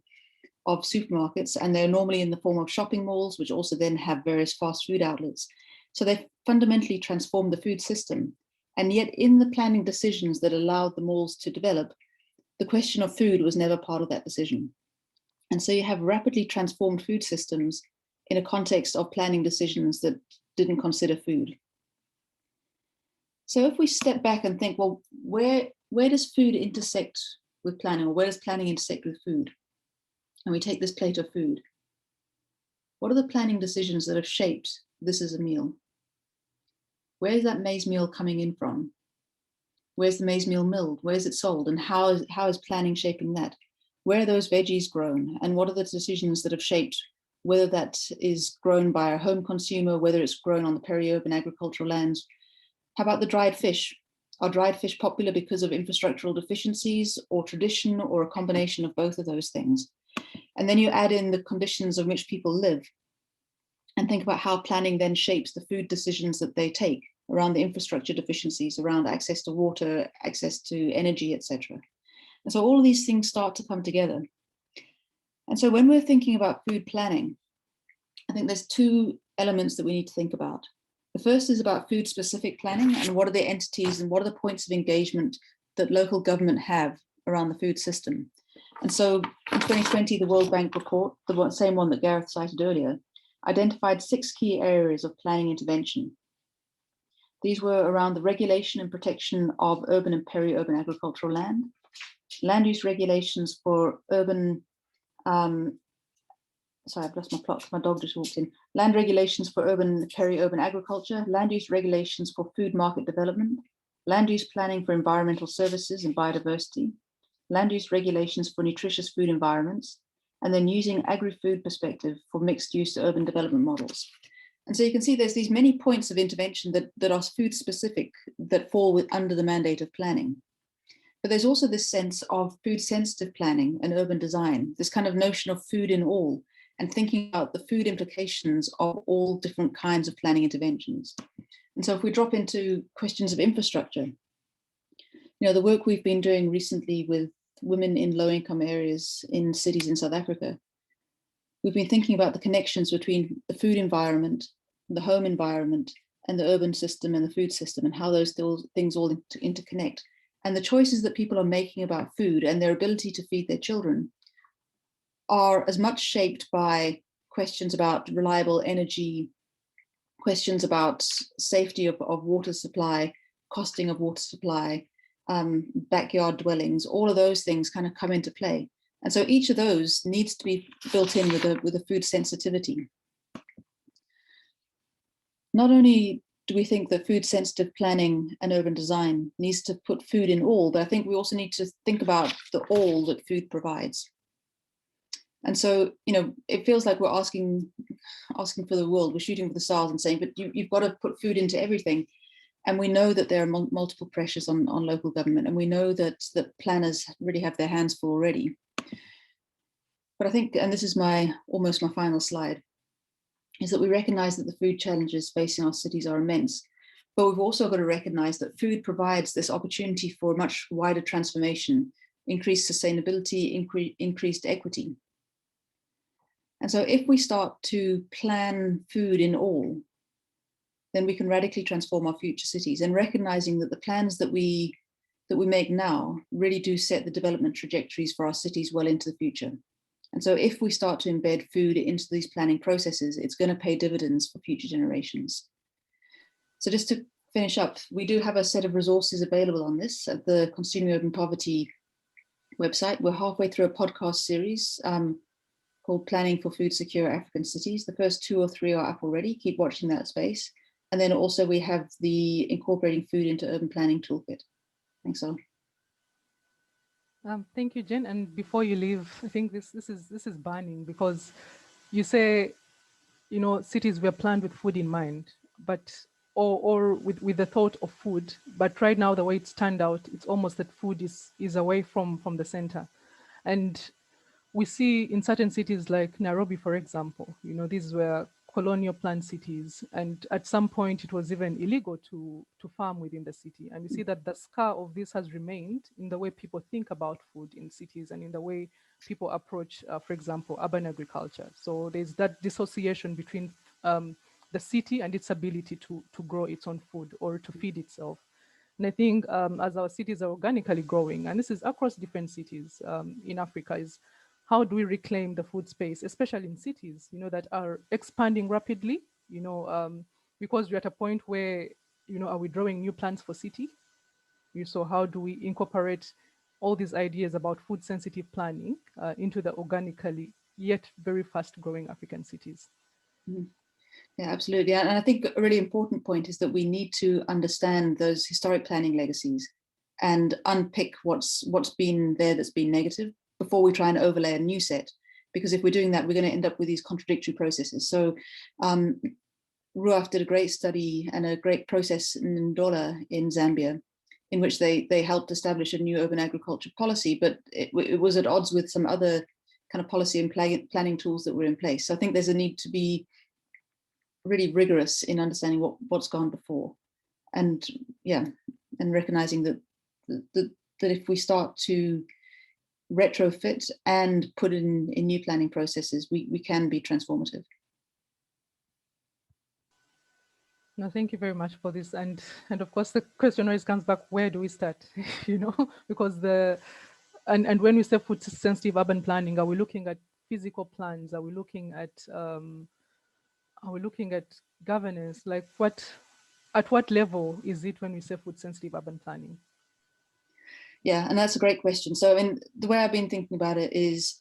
of supermarkets, and they're normally in the form of shopping malls, which also then have various fast food outlets. So they've fundamentally transformed the food system. And yet in the planning decisions that allowed the malls to develop, the question of food was never part of that decision. And so you have rapidly transformed food systems in a context of planning decisions that didn't consider food. So if we step back and think, well, where does food intersect with planning, or where does planning intersect with food? And we take this plate of food. What are the planning decisions that have shaped this as a meal? Where is that maize meal coming in from? Where's the maize meal milled? Where is it sold? And how is planning shaping that? Where are those veggies grown? And what are the decisions that have shaped whether that is grown by a home consumer, whether it's grown on the peri-urban agricultural lands? How about the dried fish? Are dried fish popular because of infrastructural deficiencies or tradition, or a combination of both of those things? And then you add in the conditions in which people live and think about how planning then shapes the food decisions that they take around the infrastructure deficiencies, around access to water, access to energy, etc. And so all of these things start to come together. And so when we're thinking about food planning, I think there's 2 elements that we need to think about. The first is about food specific planning, and what are the entities and what are the points of engagement that local government have around the food system. And so in 2020, the World Bank report, the same one that Gareth cited earlier, identified 6 key areas of planning intervention. These were around the regulation and protection of urban and peri-urban agricultural land, land use regulations for urban, sorry, I've lost my plot, my dog just walked in. Land regulations for urban, peri-urban agriculture, land use regulations for food market development, land use planning for environmental services and biodiversity, land use regulations for nutritious food environments, and then using agri-food perspective for mixed use urban development models. And so you can see there's these many points of intervention that are food specific that fall under the mandate of planning. But there's also this sense of food sensitive planning and urban design, this kind of notion of food in all, and thinking about the food implications of all different kinds of planning interventions. And so if we drop into questions of infrastructure, the work we've been doing recently with women in low income areas in cities in South Africa, we've been thinking about the connections between the food environment, the home environment, and the urban system and the food system, and how those things all interconnect. And the choices that people are making about food and their ability to feed their children are as much shaped by questions about reliable energy, questions about safety of water supply, costing of water supply, backyard dwellings, all of those things kind of come into play. And so each of those needs to be built in with a food sensitivity. Not only do we think that food sensitive planning and urban design needs to put food in all, but I think we also need to think about the all that food provides. And so, it feels like we're asking for the world, we're shooting for the stars and saying, but you've got to put food into everything. And we know that there are multiple pressures on local government, and we know that planners really have their hands full already. But I think, and this is almost my final slide, is that we recognize that the food challenges facing our cities are immense, but we've also got to recognize that food provides this opportunity for a much wider transformation, increased sustainability, increased equity. And so if we start to plan food in all, then we can radically transform our future cities, and recognizing that the plans that we make now really do set the development trajectories for our cities well into the future. And so if we start to embed food into these planning processes, it's going to pay dividends for future generations. So just to finish up, we do have a set of resources available on this at the Consuming Urban Poverty website. We're halfway through a podcast series called Planning for Food Secure African Cities. The first 2 or 3 are up already. Keep watching that space. And then also we have the Incorporating Food into Urban Planning Toolkit. Thanks, all. Thank you, Jen. And before you leave, I think this is burning, because you say, cities were planned with food in mind, but or with the thought of food. But right now, the way it's turned out, it's almost that food is away from the center. And we see in certain cities like Nairobi, for example, these were colonial planned cities, and at some point it was even illegal to farm within the city. And we see that the scar of this has remained in the way people think about food in cities and in the way people approach, for example, urban agriculture. So there's that dissociation between the city and its ability to grow its own food or to feed itself. And I think as our cities are organically growing, and this is across different cities in Africa, is how do we reclaim the food space, especially in cities, that are expanding rapidly, because we're at a point where, are we drawing new plans for city? So how do we incorporate all these ideas about food sensitive planning into the organically yet very fast growing African cities? Mm-hmm. Yeah, absolutely. And I think a really important point is that we need to understand those historic planning legacies and unpick what's been there that's been negative before we try and overlay a new set. Because if we're doing that, we're going to end up with these contradictory processes. So RUAF did a great study and a great process in Ndola in Zambia, in which they helped establish a new urban agriculture policy, but it was at odds with some other kind of policy and planning tools that were in place. So I think there's a need to be really rigorous in understanding what's gone before, and recognizing that if we start to retrofit and put in new planning processes, we can be transformative. No, thank you very much for this. And of course, the question always comes back, where do we start? Because and when we say food sensitive urban planning, are we looking at physical plans? Are we looking at governance? Like, what at what level is it when we say food sensitive urban planning? Yeah, and that's a great question. So, I mean, the way I've been thinking about it is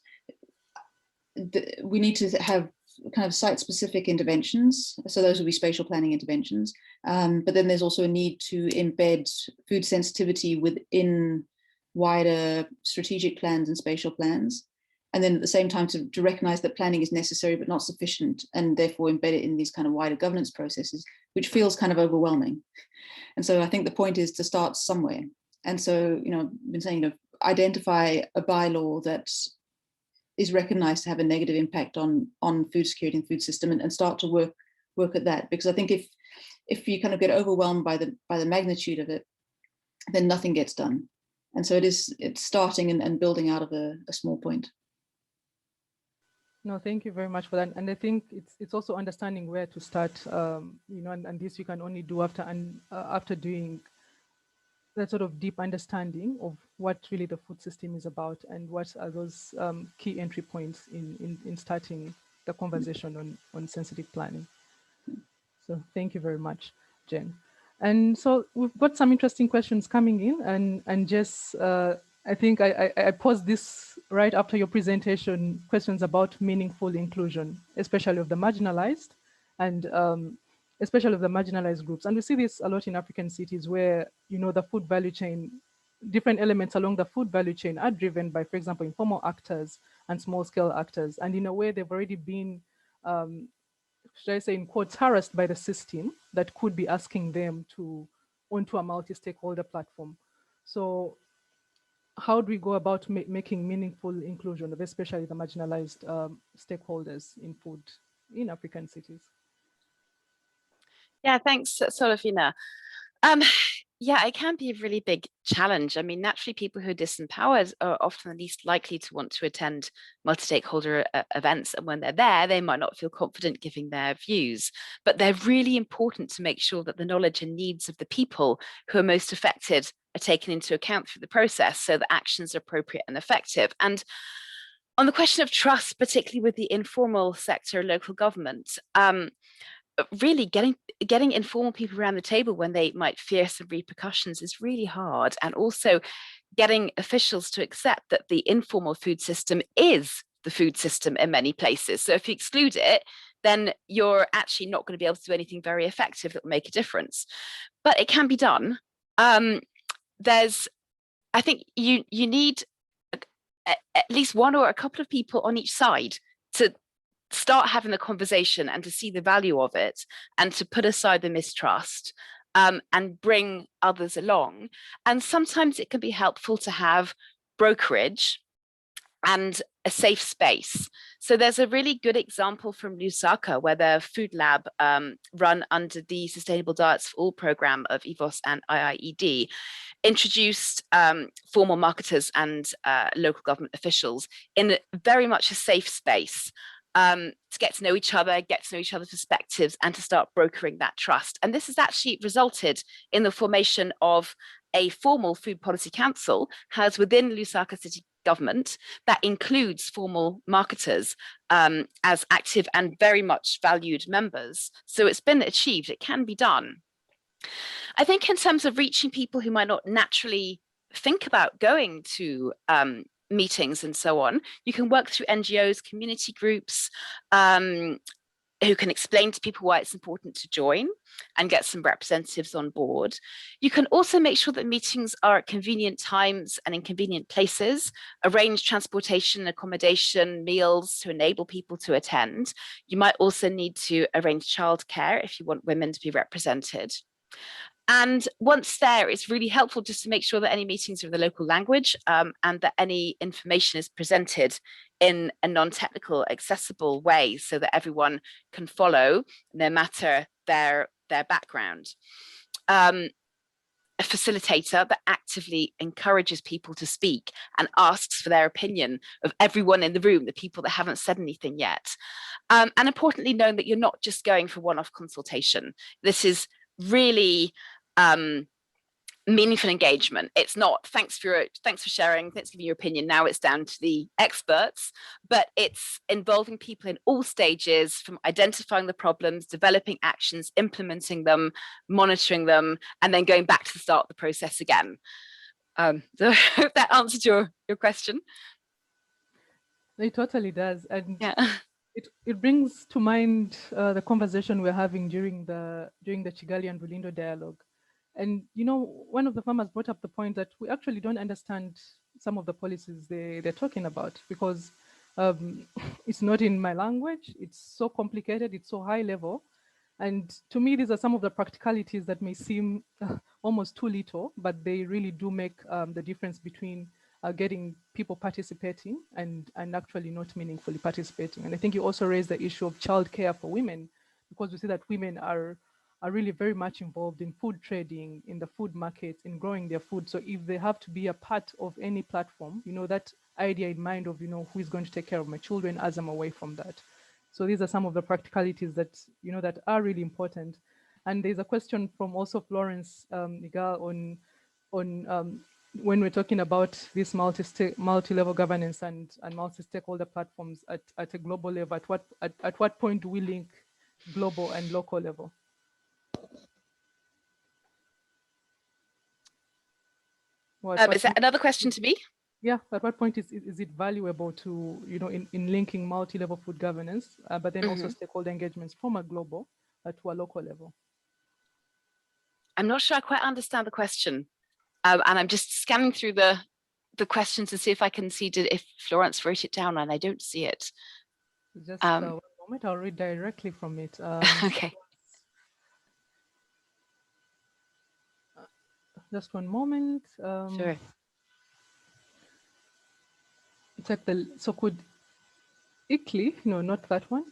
we need to have kind of site-specific interventions. So those will be spatial planning interventions. But then there's also a need to embed food sensitivity within wider strategic plans and spatial plans. And then at the same time to recognize that planning is necessary but not sufficient, and therefore embed it in these kind of wider governance processes, which feels kind of overwhelming. And so I think the point is to start somewhere. And so, I've been saying, identify a bylaw that is recognized to have a negative impact on food security and food system, and start to work at that. Because I think if you kind of get overwhelmed by the magnitude of it, then nothing gets done. And so it's starting and building out of a small point. No, thank you very much for that. And I think it's also understanding where to start, and this you can only do after doing that sort of deep understanding of what really the food system is about, and what are those key entry points in starting the conversation on sensitive planning. So thank you very much, Jen. And so we've got some interesting questions coming in, and Jess, I think I posed this right after your presentation, questions about meaningful inclusion, especially of the marginalized, and especially of the marginalized groups. And we see this a lot in African cities where, the food value chain, different elements along the food value chain are driven by, for example, informal actors and small scale actors. And in a way, they've already been, should I say, in quotes, harassed by the system that could be asking them onto a multi-stakeholder platform. So how do we go about making meaningful inclusion of especially the marginalized stakeholders in food in African cities? Yeah, thanks, Solofina. Yeah, it can be a really big challenge. I mean, naturally, people who are disempowered are often the least likely to want to attend multi-stakeholder events. And when they're there, they might not feel confident giving their views. But they're really important to make sure that the knowledge and needs of the people who are most affected are taken into account through the process, so that actions are appropriate and effective. And on the question of trust, particularly with the informal sector, local government, really getting informal people around the table when they might fear some repercussions is really hard. And also getting officials to accept that the informal food system is the food system in many places. So if you exclude it, then you're actually not going to be able to do anything very effective that will make a difference. But it can be done. I think you need at least one or a couple of people on each side to start having the conversation and to see the value of it, and to put aside the mistrust, and bring others along. And sometimes it can be helpful to have brokerage and a safe space. So there's a really good example from Lusaka, where the Food Lab, run under the Sustainable Diets for All program of EVOS and IIED, introduced formal marketers and local government officials in very much a safe space, to get to know each other's perspectives, and to start brokering that trust. And this has actually resulted in the formation of a formal food policy council housed within Lusaka city government that includes formal marketers as active and very much valued members. So it's been achieved, it can be done. I think in terms of reaching people who might not naturally think about going to meetings and so on, you can work through NGOs, community groups, who can explain to people why it's important to join and get some representatives on board. You can also make sure that meetings are at convenient times and in convenient places, arrange transportation, accommodation, meals to enable people to attend. You might also need to arrange childcare if you want women to be represented. And once there, it's really helpful just to make sure that any meetings are in the local language, and that any information is presented in a non-technical, accessible way, so that everyone can follow, no matter their background. A facilitator that actively encourages people to speak and asks for their opinion of everyone in the room, the people that haven't said anything yet. And importantly, knowing that you're not just going for one-off consultation. This is really meaningful engagement. It's not thanks for sharing, thanks for giving your opinion. Now it's down to the experts, but it's involving people in all stages, from identifying the problems, developing actions, implementing them, monitoring them, and then going back to the start of the process again. So I hope that answered your question. It totally does, and yeah. It brings to mind the conversation we're having during the Kigali and Rulindo dialogue. And, you know, one of the farmers brought up the point that we actually don't understand some of the policies they're talking about, because it's not in my language. It's so complicated. It's so high level. And to me, these are some of the practicalities that may seem almost too little, but they really do make the difference between getting people participating and actually not meaningfully participating. And I think you also raised the issue of childcare for women, because we see that women are really very much involved in food trading, in the food markets, in growing their food. So if they have to be a part of any platform, you know, that idea in mind of, you know, who is going to take care of my children as I'm away from that. So these are some of the practicalities that, you know, that are really important. And there's a question from also Florence Igal on when we're talking about this multi-level governance and multi-stakeholder platforms at a global level, at what point do we link global and local level? Is that another question to me? Yeah, at what point is it valuable to, you know, in linking multi-level food governance, but then also stakeholder engagements from a global to a local level? I'm not sure I quite understand the question. And I'm just scanning through the questions to see if I can see if Florence wrote it down, and I don't see it. Just one moment, I'll read directly from it. Okay. Just one moment. Sure. It's like so could ICLI, no, not that one,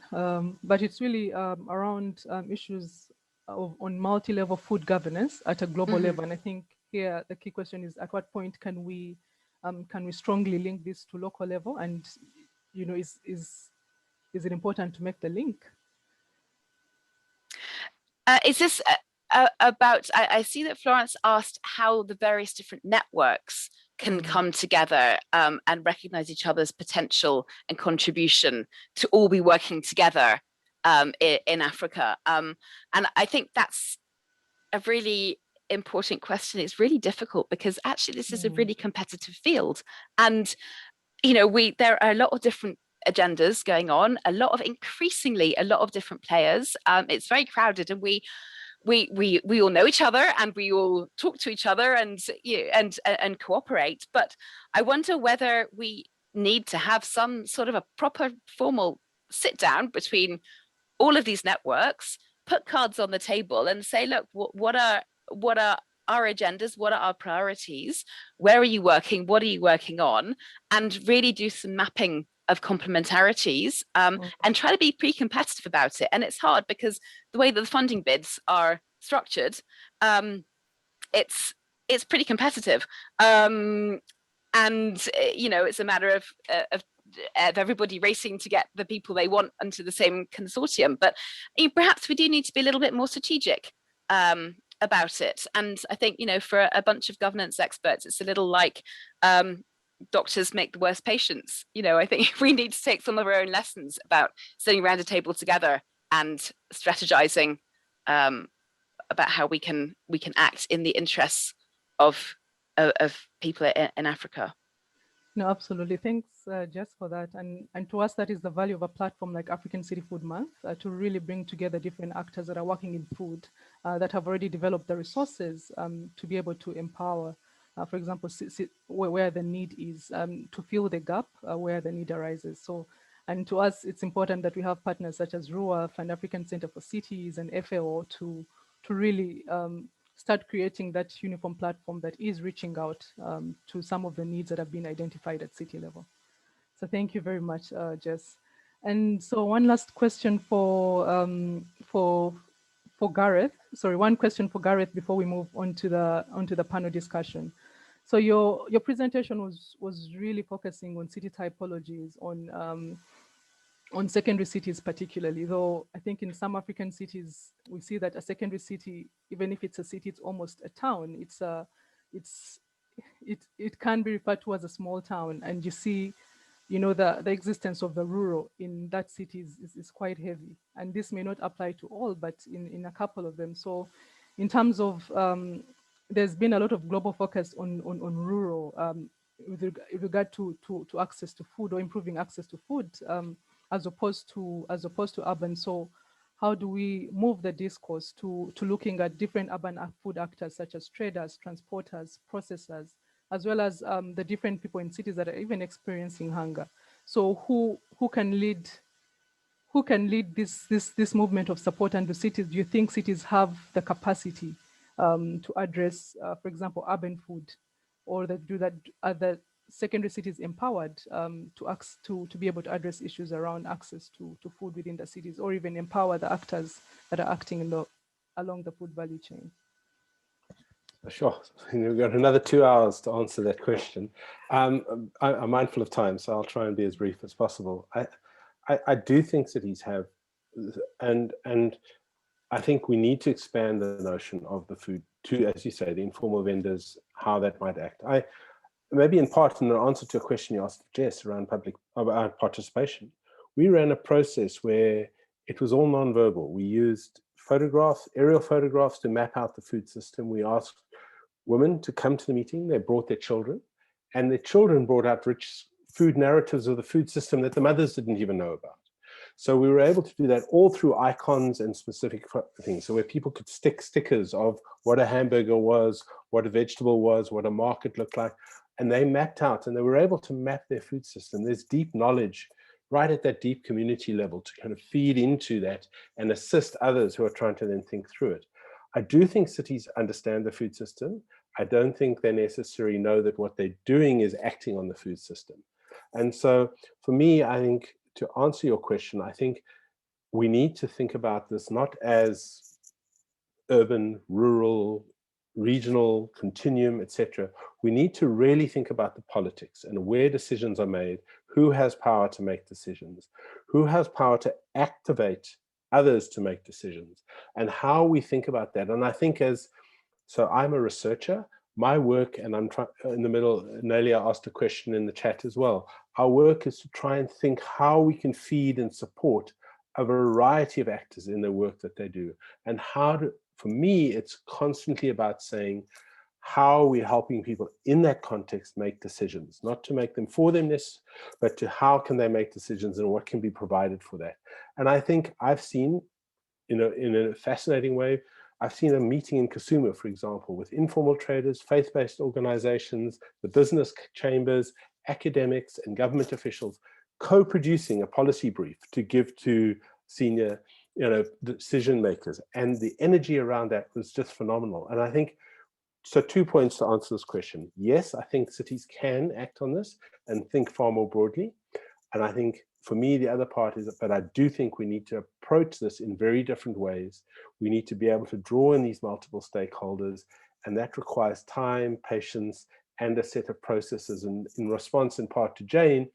but it's really around issues on multi-level food governance at a global level. And I think here the key question is, at what point can we strongly link this to local level? And, you know, is it important to make the link? Is this about, I see that Florence asked how the various different networks can come together and recognize each other's potential and contribution to all be working together in Africa. And I think that's a really important question. It's really difficult because actually this is a really competitive field. And, you know, there are a lot of different agendas going on, increasingly a lot of different players. It's very crowded, and we all know each other, and we all talk to each other and cooperate. But I wonder whether we need to have some sort of a proper formal sit down between all of these networks, put cards on the table and say, look, what are our agendas? What are our priorities? Where are you working? What are you working on? And really do some mapping of complementarities and try to be pretty competitive about it. And it's hard because the way that the funding bids are structured, it's pretty competitive. And, you know, it's a matter of everybody racing to get the people they want onto the same consortium. But perhaps we do need to be a little bit more strategic about it. And I think, you know, for a bunch of governance experts, it's a little like doctors make the worst patients. You know, I think we need to take some of our own lessons about sitting around a table together and strategizing about how we can act in the interests of people in Africa. No, absolutely. Thanks, Jess, for that. And to us, that is the value of a platform like African City Food Month, to really bring together different actors that are working in food, that have already developed the resources to be able to empower, for example, where the need is, to fill the gap where the need arises. So, and to us, it's important that we have partners such as RUAF and African Center for Cities and FAO to really start creating that uniform platform that is reaching out to some of the needs that have been identified at city level. So thank you very much, Jess. And so one last question for Gareth. Sorry, one question for Gareth before we move on to the panel discussion. So your presentation was really focusing on city typologies, on secondary cities particularly, though I think in some African cities, we see that a secondary city, even if it's a city, it's almost a town. It's it can be referred to as a small town, and you see, the existence of the rural in that city is quite heavy, and this may not apply to all, but in a couple of them. So in terms of there's been a lot of global focus on rural with regard to access to food, or improving access to food, as opposed to urban. So how do we move the discourse to looking at different urban food actors, such as traders, transporters, processors, as well as the different people in cities that are even experiencing hunger? So who can lead this movement of support? And the cities, do you think cities have the capacity to address, for example, urban food, or are the secondary cities empowered to be able to address issues around access to food within the cities, or even empower the actors that are acting along the food value chain? Sure. We've got another 2 hours to answer that question. I'm mindful of time, so I'll try and be as brief as possible. I do think cities have, and I think we need to expand the notion of the food to, as you say, the informal vendors, how that might act. Maybe in part, in the answer to a question you asked Jess around public participation, we ran a process where it was all non-verbal. We used aerial photographs to map out the food system. We asked women to come to the meeting. They brought their children, and their children brought out rich food narratives of the food system that the mothers didn't even know about. So we were able to do that all through icons and specific things. So where people could stick stickers of what a hamburger was, what a vegetable was, what a market looked like, and they mapped out, and they were able to map their food system. There's deep knowledge right at that deep community level to kind of feed into that and assist others who are trying to then think through it. I do think cities understand the food system. I don't think they necessarily know that what they're doing is acting on the food system. And so for me, I think, to answer your question, I think we need to think about this not as urban, rural, regional, continuum, etc. We need to really think about the politics and where decisions are made, who has power to make decisions, who has power to activate others to make decisions, and how we think about that. And I think so I'm a researcher, my work, and I'm trying in the middle, Nelia asked a question in the chat as well. Our work is to try and think how we can feed and support a variety of actors in the work that they do. And for me, it's constantly about saying, how are we helping people in that context make decisions, not to make them for them, but to how can they make decisions and what can be provided for that. And I think I've seen, in a fascinating way, I've seen a meeting in Kisumu, for example, with informal traders, faith-based organizations, the business chambers, academics, and government officials co-producing a policy brief to give to senior decision makers. And the energy around that was just phenomenal. And I think, so 2 points to answer this question. Yes, I think cities can act on this and think far more broadly. And I think for me, the other part is that I do think we need to approach this in very different ways. We need to be able to draw in these multiple stakeholders, and that requires time, patience, and a set of processes. And in response in part to Jane,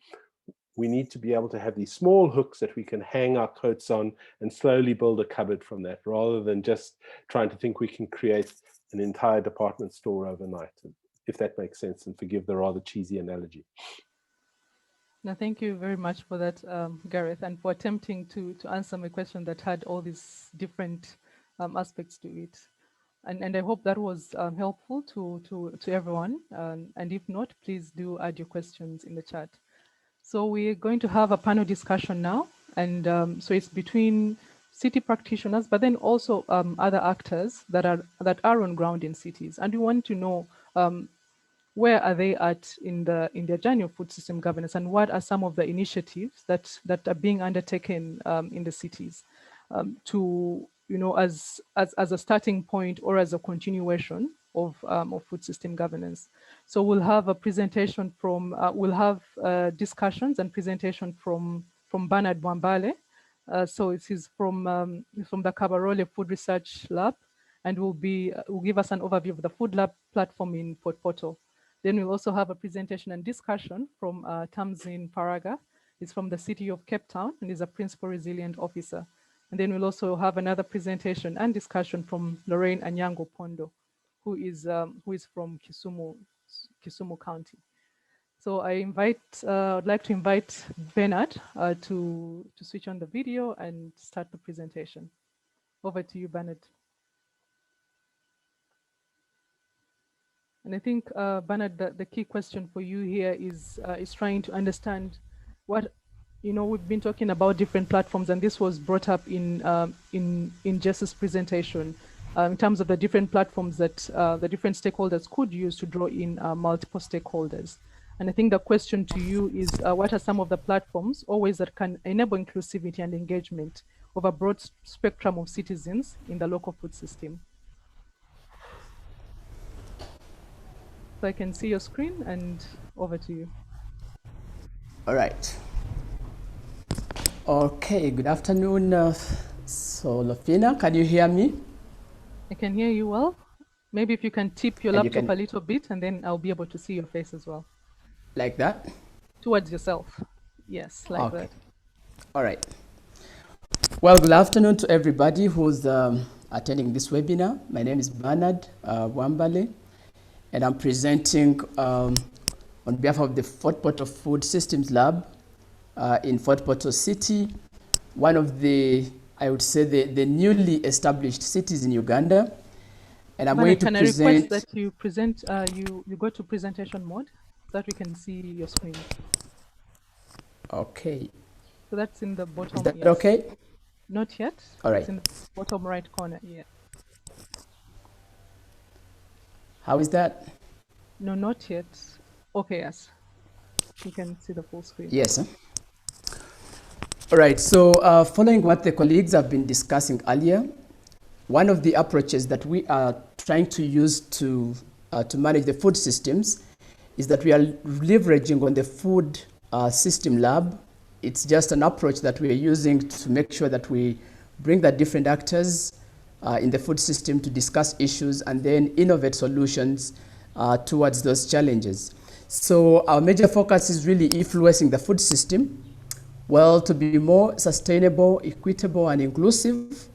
we need to be able to have these small hooks that we can hang our coats on and slowly build a cupboard from that, rather than just trying to think we can create an entire department store overnight, if that makes sense, and forgive the rather cheesy analogy. No, thank you very much for that, Gareth, and for attempting to answer my question that had all these different aspects to it. And I hope that was helpful to everyone. And if not, please do add your questions in the chat. So we're going to have a panel discussion now. And so it's between city practitioners, but then also other actors that are on ground in cities. And we want to know where are they at in their journey of food system governance, and what are some of the initiatives that are being undertaken in the cities to, as a starting point or as a continuation of food system governance. So we'll have a presentation from, we'll have discussions and presentation from Bernard Mwambale. So he's from the Kabarole Food Research Lab, and will give us an overview of the Food Lab platform in Port Portal. Then we'll also have a presentation and discussion from Tamzin Faraga. He's from the city of Cape Town and is a Principal Resilient Officer. And then we'll also have another presentation and discussion from Lorraine Anyango Pondo. who is from Kisumu County. So I'd like to invite Bernard to switch on the video and start the presentation. Over to you, Bernard. And I think, Bernard, the key question for you here is trying to understand what, we've been talking about different platforms, and this was brought up in Jess's presentation in terms of the different platforms that the different stakeholders could use to draw in multiple stakeholders. And I think the question to you is, what are some of the platforms or ways that can enable inclusivity and engagement of a broad spectrum of citizens in the local food system? So I can see your screen, and over to you. All right. Okay, good afternoon, Solofina. Can you hear me? I can hear you well. Maybe if you can tip your laptop a little bit, and then I'll be able to see your face as well. Like that? Towards yourself. Yes, like that. All right. Well, good afternoon to everybody who's attending this webinar. My name is Bernard Wambale, and I'm presenting on behalf of the Fort Portal Food Systems Lab in Fort Portal City, one of the, I would say, the newly established cities in Uganda. And I'm going to present. Can I request that you present, you go to presentation mode so that we can see your screen? Okay. So that's in the bottom. Is that okay? Not yet. All right. It's in the bottom right corner. Yeah. How is that? No, not yet. Okay, yes. You can see the full screen. Yes. All right. So following what the colleagues have been discussing earlier, one of the approaches that we are trying to use to manage the food systems is that we are leveraging on the food system lab. It's just an approach that we are using to make sure that we bring the different actors in the food system to discuss issues and then innovate solutions towards those challenges. So our major focus is really influencing the food system, well, to be more sustainable, equitable, and inclusive,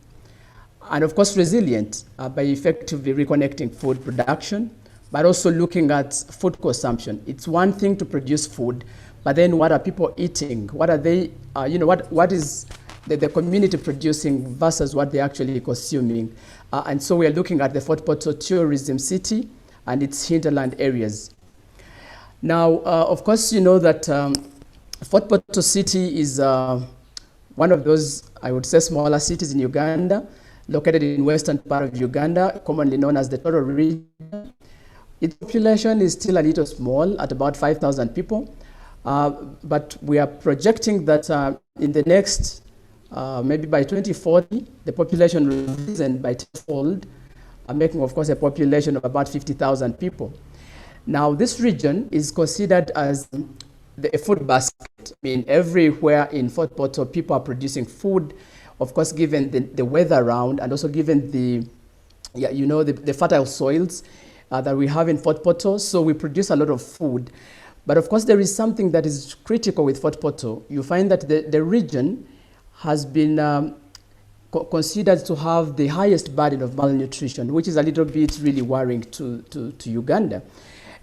and of course resilient by effectively reconnecting food production, but also looking at food consumption. It's one thing to produce food, but then what are people eating? What are they, what is the community producing versus what they're actually consuming? And so we are looking at the Fort Portal tourism city and its hinterland areas. Now, of course, you know that Fort Portal city is one of those, I would say, smaller cities in Uganda, located in western part of Uganda, commonly known as the Toro region. Its population is still a little small at about 5,000 people. But we are projecting that in the next, maybe by 2040, the population will rise by tenfold, making, of course, a population of about 50,000 people. Now, this region is considered as a food basket. I mean, everywhere in Fort Portal, people are producing food, of course, given the weather around, and also given the fertile soils that we have in Fort Portal. So we produce a lot of food. But of course, there is something that is critical with Fort Portal. You find that the region has been considered to have the highest burden of malnutrition, which is a little bit really worrying to Uganda.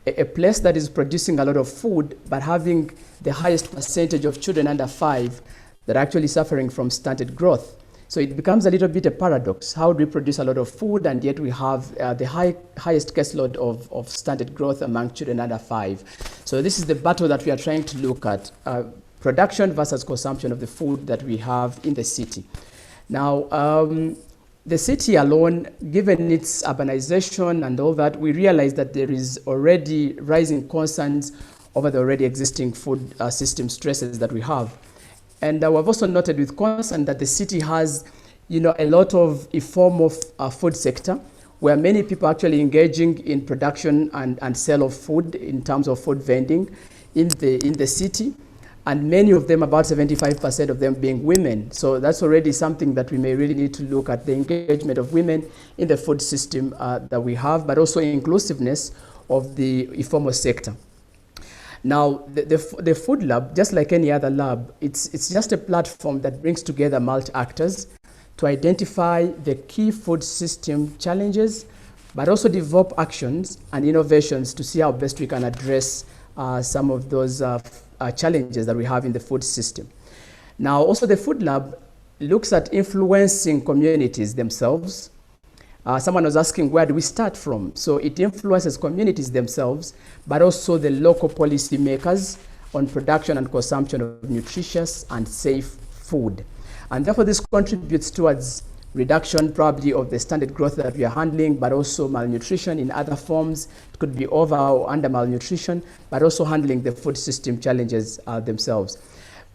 A place that is producing a lot of food, but having the highest percentage of children under 5 that are actually suffering from stunted growth. So it becomes a little bit a paradox. How do we produce a lot of food and yet we have the highest caseload of stunted growth among children under 5? So this is the battle that we are trying to look at, production versus consumption of the food that we have in the city. Now, the city alone, given its urbanization and all that, we realize that there is already rising concerns over the already existing food system stresses that we have. And we've also noted with concern that the city has, a lot of informal food sector, where many people are actually engaging in production and sale of food in terms of food vending in the city. And many of them, about 75% of them being women. So that's already something that we may really need to look at, the engagement of women in the food system that we have, but also inclusiveness of the informal sector. Now, the food lab, just like any other lab, it's just a platform that brings together multi-actors to identify the key food system challenges but also develop actions and innovations to see how best we can address some of those challenges that we have in the food system. Now, also the Food Lab looks at influencing communities themselves. Someone was asking, where do we start from? So it influences communities themselves, but also the local policy makers on production and consumption of nutritious and safe food. And therefore, this contributes towards reduction probably of the standard growth that we are handling, but also malnutrition in other forms. It could be over or under malnutrition, but also handling the food system challenges themselves.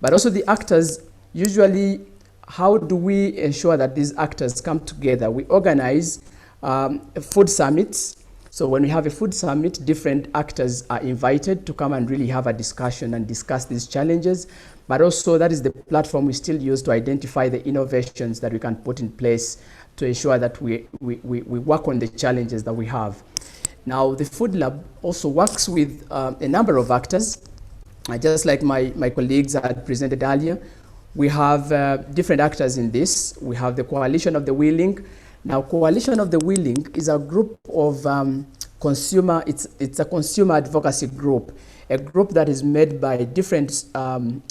But also the actors, usually, how do we ensure that these actors come together? We organize food summits. So when we have a food summit, different actors are invited to come and really have a discussion and discuss these challenges. But also that is the platform we still use to identify the innovations that we can put in place to ensure that we work on the challenges that we have. Now, the Food Lab also works with a number of actors. Just like my colleagues had presented earlier, we have different actors in this. We have the Coalition of the Willing. Now, Coalition of the Willing is a group of consumer, it's a consumer advocacy group, a group that is made by different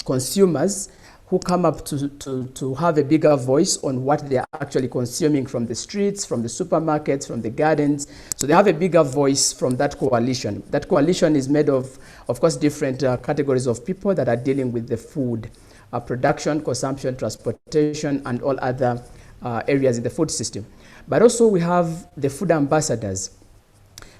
consumers who come up to have a bigger voice on what they are actually consuming from the streets, from the supermarkets, from the gardens. So they have a bigger voice from that coalition. That coalition is made of course, different categories of people that are dealing with the food production, consumption, transportation, and all other areas in the food system. But also we have the food ambassadors.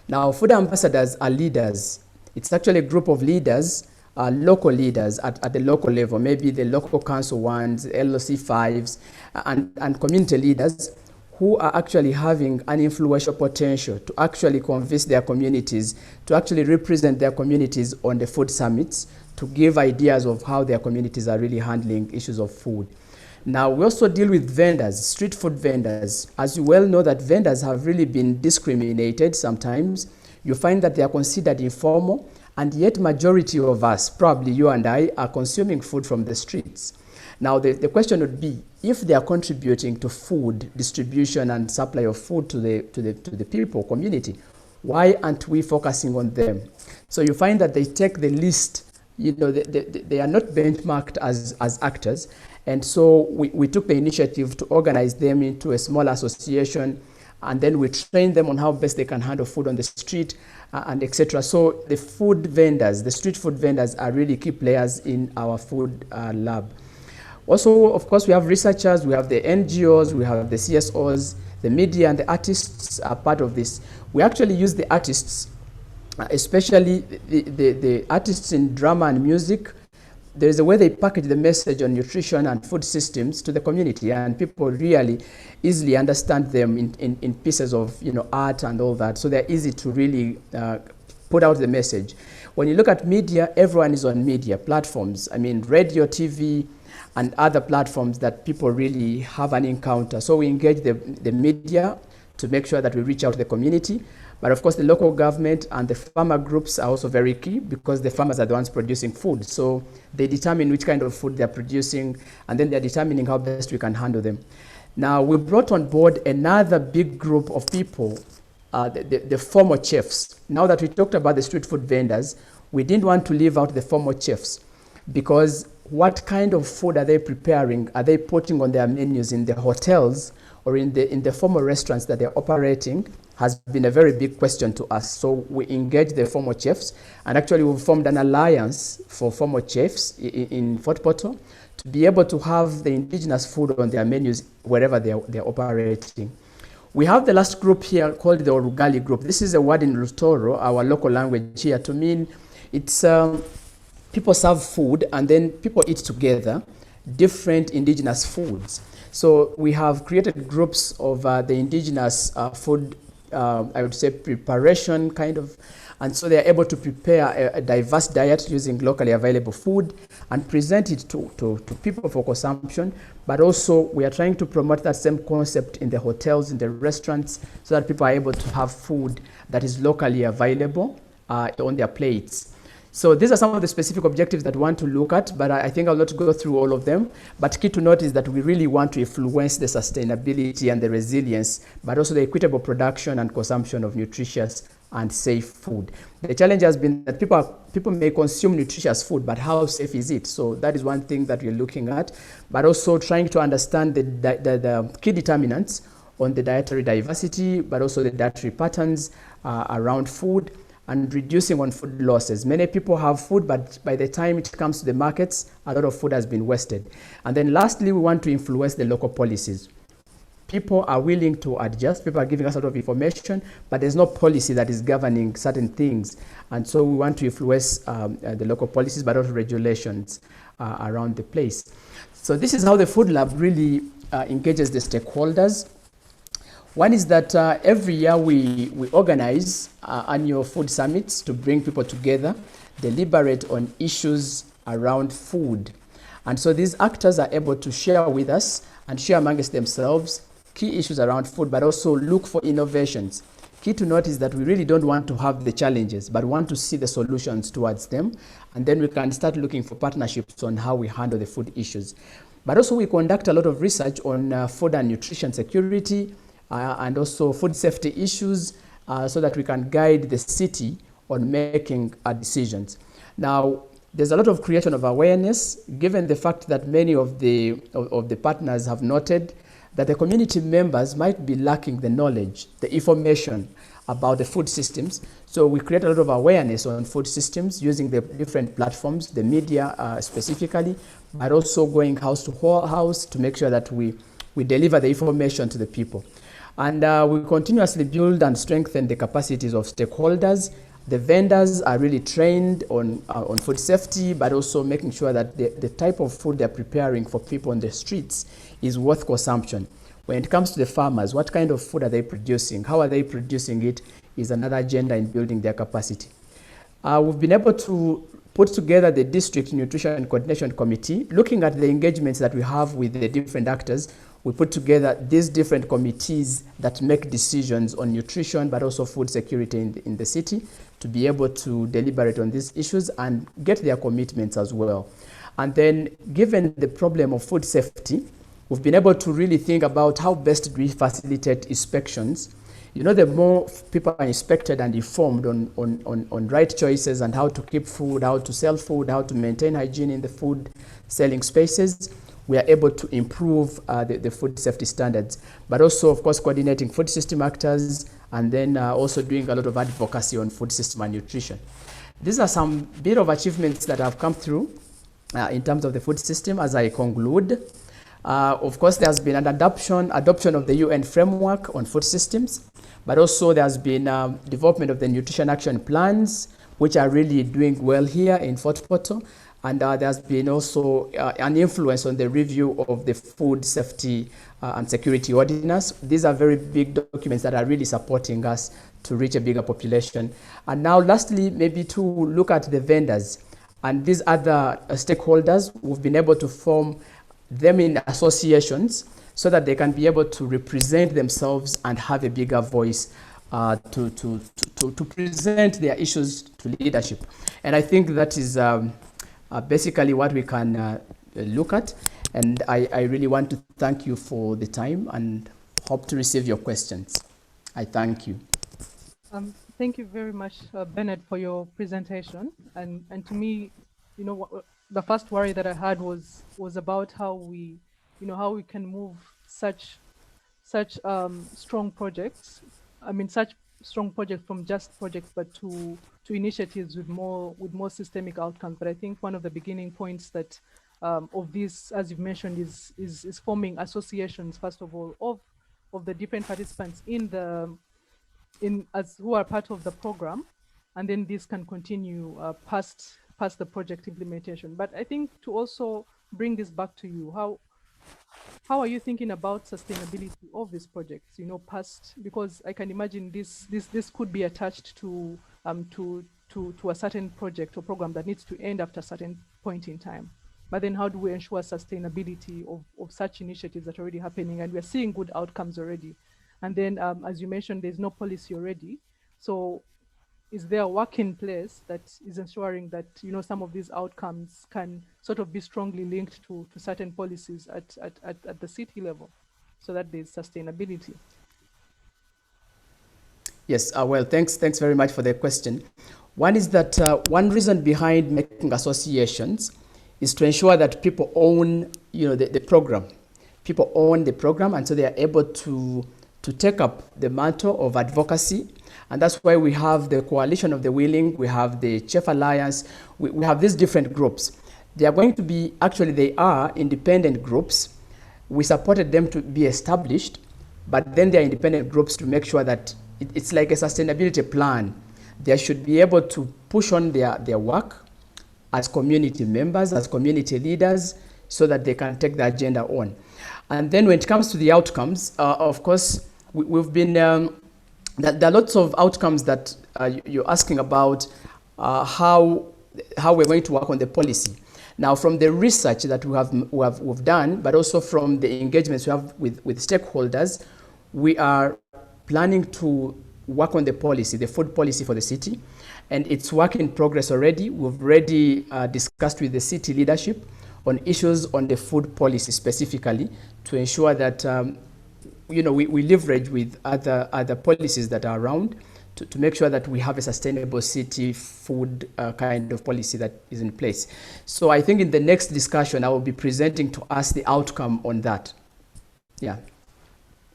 Now, food ambassadors are leaders. It's actually a group of leaders, local leaders at the local level, maybe the local council ones, LOC 5s, and community leaders who are actually having an influential potential to actually convince their communities, to actually represent their communities on the food summits, to give ideas of how their communities are really handling issues of food. Now, we also deal with vendors, street food vendors. As you well know, that vendors have really been discriminated sometimes. You find that they are considered informal, and yet majority of us, probably you and I, are consuming food from the streets. Now, the question would be, if they are contributing to food distribution and supply of food to the people, community, why aren't we focusing on them? So you find that they take the least, they are not benchmarked as actors. And so we took the initiative to organize them into a small association, and then we train them on how best they can handle food on the street, and etc. So the food vendors, the street food vendors, are really key players in our food lab. Also, of course, we have researchers, we have the NGOs, we have the CSOs, the media, and the artists are part of this. We actually use the artists, especially the artists in drama and music. There is a way they package the message on nutrition and food systems to the community, and people really easily understand them in pieces of art and all that. So they're easy to really put out the message. When you look at media, everyone is on media platforms. I mean, radio, TV, and other platforms that people really have an encounter. So we engage the media to make sure that we reach out to the community. But of course, the local government and the farmer groups are also very key, because the farmers are the ones producing food. So they determine which kind of food they're producing, and then they're determining how best we can handle them. Now, we brought on board another big group of people, the former chefs. Now that we talked about the street food vendors, we didn't want to leave out the former chefs, because what kind of food are they preparing? Are they putting on their menus in the hotels or in the former restaurants that they're operating? Has been a very big question to us. So we engaged the former chefs, and actually we formed an alliance for former chefs in Fort Portal to be able to have the indigenous food on their menus wherever they're operating. We have the last group here called the Uruguay Group. This is a word in Lutoro, our local language here, to mean it's people serve food and then people eat together different indigenous foods. So we have created groups of the indigenous food, I would say preparation kind of, and so they are able to prepare a diverse diet using locally available food and present it to people for consumption. But also we are trying to promote that same concept in the hotels, in the restaurants, so that people are able to have food that is locally available on their plates. So these are some of the specific objectives that we want to look at, but I think I'll not go through all of them. But key to note is that we really want to influence the sustainability and the resilience, but also the equitable production and consumption of nutritious and safe food. The challenge has been that people may consume nutritious food, but how safe is it? So that is one thing that we're looking at, but also trying to understand the key determinants on the dietary diversity, but also the dietary patterns around food, and reducing on food losses. Many people have food, but by the time it comes to the markets, a lot of food has been wasted. And then lastly, we want to influence the local policies. People are willing to adjust, people are giving us a lot of information, but there's no policy that is governing certain things. And so we want to influence the local policies, but also regulations around the place. So this is how the Food Lab really engages the stakeholders. One is that every year we organize annual food summits to bring people together, deliberate on issues around food. And so these actors are able to share with us and share amongst themselves key issues around food, but also look for innovations. Key to note is that we really don't want to have the challenges, but want to see the solutions towards them. And then we can start looking for partnerships on how we handle the food issues. But also we conduct a lot of research on food and nutrition security, and also food safety issues, so that we can guide the city on making decisions. Now, there's a lot of creation of awareness, given the fact that many of the partners have noted that the community members might be lacking the knowledge, the information about the food systems. So we create a lot of awareness on food systems using the different platforms, the media specifically, but also going house to house to make sure that we deliver the information to the people. And we continuously build and strengthen the capacities of stakeholders. The vendors are really trained on food safety, but also making sure that the type of food they're preparing for people on the streets is worth consumption. When it comes to the farmers, what kind of food are they producing? How are they producing it is another agenda in building their capacity. We've been able to put together the District Nutrition Coordination Committee, looking at the engagements that we have with the different actors. We put together these different committees that make decisions on nutrition, but also food security in the city, to be able to deliberate on these issues and get their commitments as well. And then, given the problem of food safety, we've been able to really think about how best do we facilitate inspections. You know, the more people are inspected and informed on right choices and how to keep food, how to sell food, how to maintain hygiene in the food selling spaces, we are able to improve the food safety standards, but also, of course, coordinating food system actors, and then also doing a lot of advocacy on food system and nutrition. These are some bit of achievements that have come through in terms of the food system as I conclude. Of course, there's been an adoption of the UN framework on food systems, but also there's been development of the nutrition action plans, which are really doing well here in Fort Portal. And there's been also an influence on the review of the food safety and security ordinance. These are very big documents that are really supporting us to reach a bigger population. And now lastly, maybe to look at the vendors and these other stakeholders. We've been able to form them in associations so that they can be able to represent themselves and have a bigger voice to present their issues to leadership. And I think that is basically what we can look at. And I really want to thank you for the time and hope to receive your questions. I thank you. Thank you very much, Bernard, for your presentation. And to me, you know, the first worry that I had was about how we can move such strong projects. I mean, such strong projects from just projects, but to initiatives with more systemic outcomes. But I think one of the beginning points that of this, as you've mentioned, is forming associations, first of all, of the different participants who are part of the program, and then this can continue past the project implementation. But I think to also bring this back to you, how are you thinking about sustainability of these projects? You know, because I can imagine this could be attached to a certain project or program that needs to end after a certain point in time. But then how do we ensure sustainability of such initiatives that are already happening, and we're seeing good outcomes already? And then, as you mentioned, there's no policy already. So is there a work in place that is ensuring that, you know, some of these outcomes can sort of be strongly linked to certain policies at the city level, so that there's sustainability? Yes, well, thanks very much for the question. One is that one reason behind making associations is to ensure that people own, you know, the program. People own the program, and so they are able to take up the mantle of advocacy. And that's why we have the Coalition of the Willing, we have the Chef Alliance, we have these different groups. They are going to be, actually they are independent groups. We supported them to be established, but then they are independent groups to make sure that it's like a sustainability plan. They should be able to push on their work as community members, as community leaders, so that they can take the agenda on. And then when it comes to the outcomes, of course, we've been, there are lots of outcomes that you're asking about, how we're going to work on the policy. Now, from the research that we've done, but also from the engagements we have with stakeholders, we are planning to work on the policy, the food policy for the city, and it's work in progress already. We've already discussed with the city leadership on issues on the food policy specifically to ensure that you know, we leverage with other policies that are around to make sure that we have a sustainable city food kind of policy that is in place. So I think in the next discussion, I will be presenting to us the outcome on that. Yeah.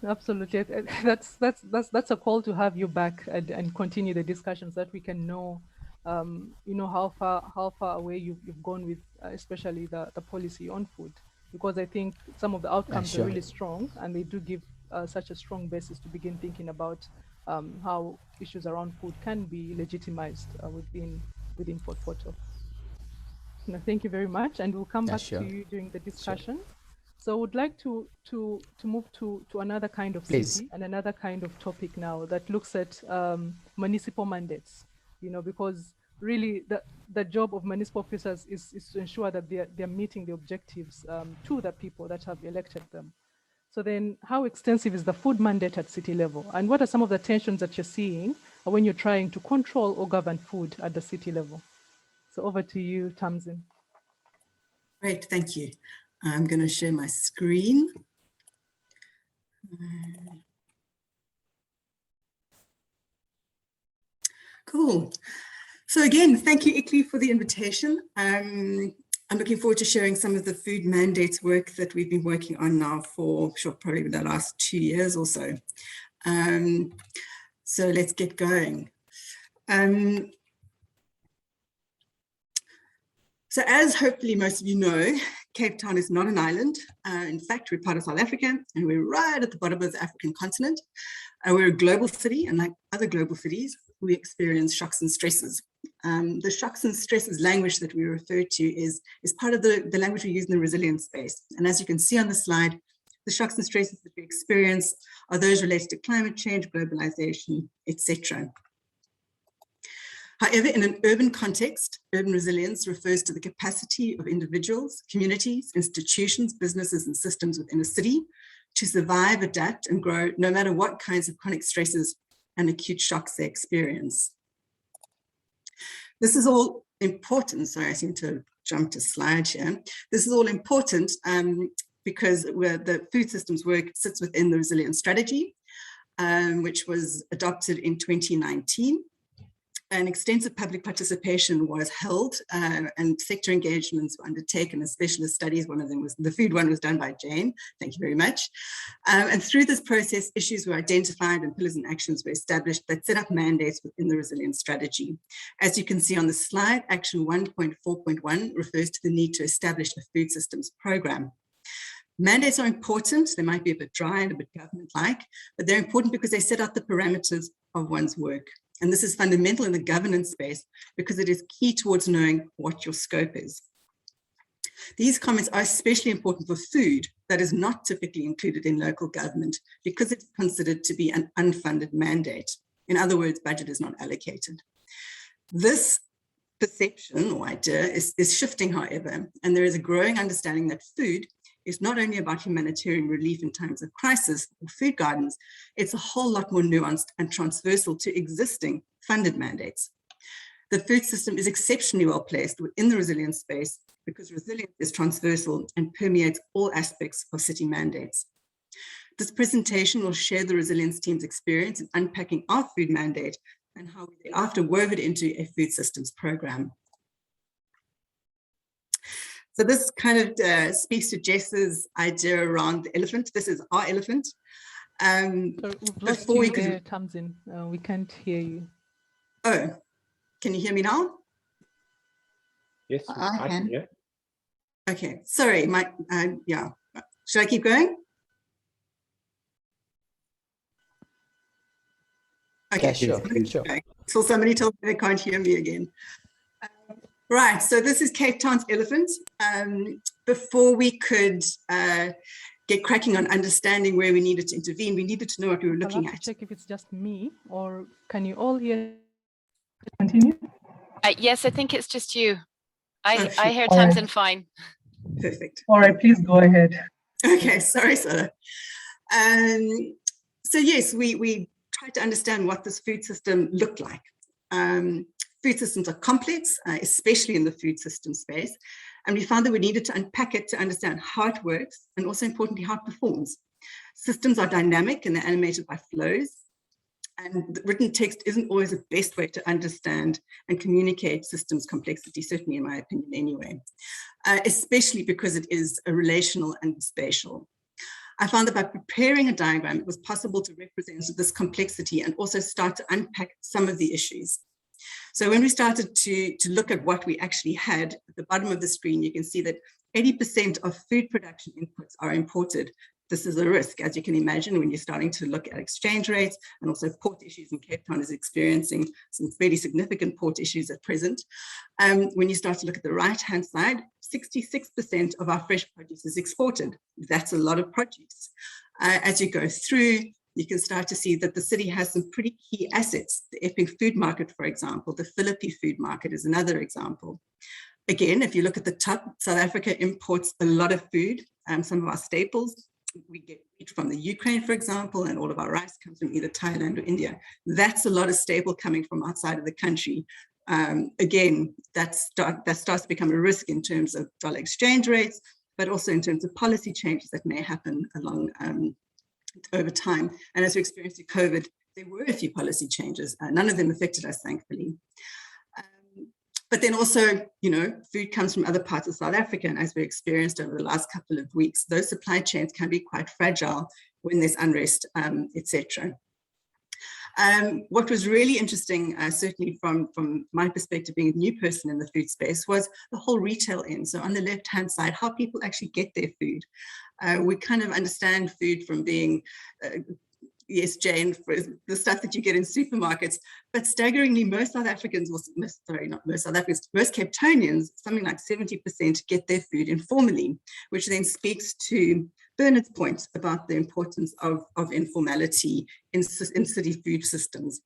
Absolutely. That's a call to have you back and continue the discussions, that we can know, you know, how far away you've gone with, especially the policy on food, because I think some of the outcomes are really strong, and they do give such a strong basis to begin thinking about how issues around food can be legitimized within Port Portal. No, thank you very much, and we'll come back to you during the discussion. So I would like to move to another kind of city and another kind of topic now that looks at municipal mandates, you know, because really the job of municipal officers is to ensure that they're meeting the objectives to the people that have elected them. So then how extensive is the food mandate at city level? And what are some of the tensions that you're seeing when you're trying to control or govern food at the city level? So over to you, Tamzin. Great, thank you. I'm going to share my screen. Cool. So again, thank you, Ikli, for the invitation. I'm looking forward to sharing some of the food mandates work that we've been working on now for probably the last 2 years or so. So let's get going. So as hopefully most of you know, Cape Town is not an island. In fact, we're part of South Africa, and we're right at the bottom of the African continent. We're a global city, and like other global cities, we experience shocks and stresses. The shocks and stresses language that we refer to is part of the language we use in the resilience space. And as you can see on the slide, the shocks and stresses that we experience are those related to climate change, globalization, etc. However, in an urban context, urban resilience refers to the capacity of individuals, communities, institutions, businesses, and systems within a city to survive, adapt, and grow no matter what kinds of chronic stresses and acute shocks they experience. This is all important. Sorry, I seem to jump to slide here. This is all important because the food systems work sits within the resilience strategy, which was adopted in 2019. An extensive public participation was held and sector engagements were undertaken as specialist studies. One of them was, the food one was done by Jane. Thank you very much. And through this process, issues were identified and pillars and actions were established that set up mandates within the resilience strategy. As you can see on the slide, action 1.4.1 refers to the need to establish a food systems program. Mandates are important. They might be a bit dry and a bit government-like, but they're important because they set out the parameters of one's work. And this is fundamental in the governance space because it is key towards knowing what your scope is. These comments are especially important for food that is not typically included in local government because it's considered to be an unfunded mandate. In other words, budget is not allocated. This perception or idea is shifting, however, and there is a growing understanding that food is not only about humanitarian relief in times of crisis or food guidance, it's a whole lot more nuanced and transversal to existing funded mandates. The food system is exceptionally well placed within the resilience space because resilience is transversal and permeates all aspects of city mandates. This presentation will share the resilience team's experience in unpacking our food mandate and how we thereafter wove it into a food systems program. So this kind of speaks to Jess's idea around the elephant. This is our elephant. Sorry, we've lost you there, Tamsin. We can't hear you. Oh, can you hear me now? Yes, I can. Yeah. Okay, sorry, yeah. Should I keep going? Okay, Yeah, sure. Sure. So somebody told me they can't hear me again. Right, so this is Cape Town's elephant. Before we could get cracking on understanding where we needed to intervene, we needed to know what we were looking at. Check if it's just me, or can you all hear? Continue. Yes, I think it's just you. I hear All Tamsin right. fine. Perfect. All right, please go ahead. Okay, sorry, Sarah. So yes, we tried to understand what this food system looked like. Food systems are complex, especially in the food system space, and we found that we needed to unpack it to understand how it works and also importantly how it performs. Systems are dynamic and they're animated by flows, and written text isn't always the best way to understand and communicate systems complexity, certainly in my opinion anyway, especially because it is a relational and spatial. I found that by preparing a diagram, it was possible to represent this complexity and also start to unpack some of the issues. So when we started to look at what we actually had, at the bottom of the screen, you can see that 80% of food production inputs are imported. This is a risk, as you can imagine, when you're starting to look at exchange rates and also port issues, and Cape Town is experiencing some fairly significant port issues at present. When you start to look at the right-hand side, 66% of our fresh produce is exported. That's a lot of produce. As you go through, you can start to see that the city has some pretty key assets. The Epping food market, for example, the Philippi food market is another example. Again, if you look at the top, South Africa imports a lot of food, some of our staples. We get wheat from the Ukraine, for example, and all of our rice comes from either Thailand or India. That's a lot of staple coming from outside of the country. Again, that starts to become a risk in terms of dollar exchange rates, but also in terms of policy changes that may happen along over time. And as we experienced in COVID, there were a few policy changes. None of them affected us, thankfully. But then also, you know, food comes from other parts of South Africa. And as we experienced over the last couple of weeks, those supply chains can be quite fragile when there's unrest, etc. What was really interesting, certainly from my perspective, being a new person in the food space, was the whole retail end. So on the left-hand side, how people actually get their food. We kind of understand food from being, yes, Jane, for the stuff that you get in supermarkets, but staggeringly, most South Africans, sorry, not most South Africans, most Cape Townians, something like 70% get their food informally, which then speaks to Bernard's point about the importance of informality in city food systems.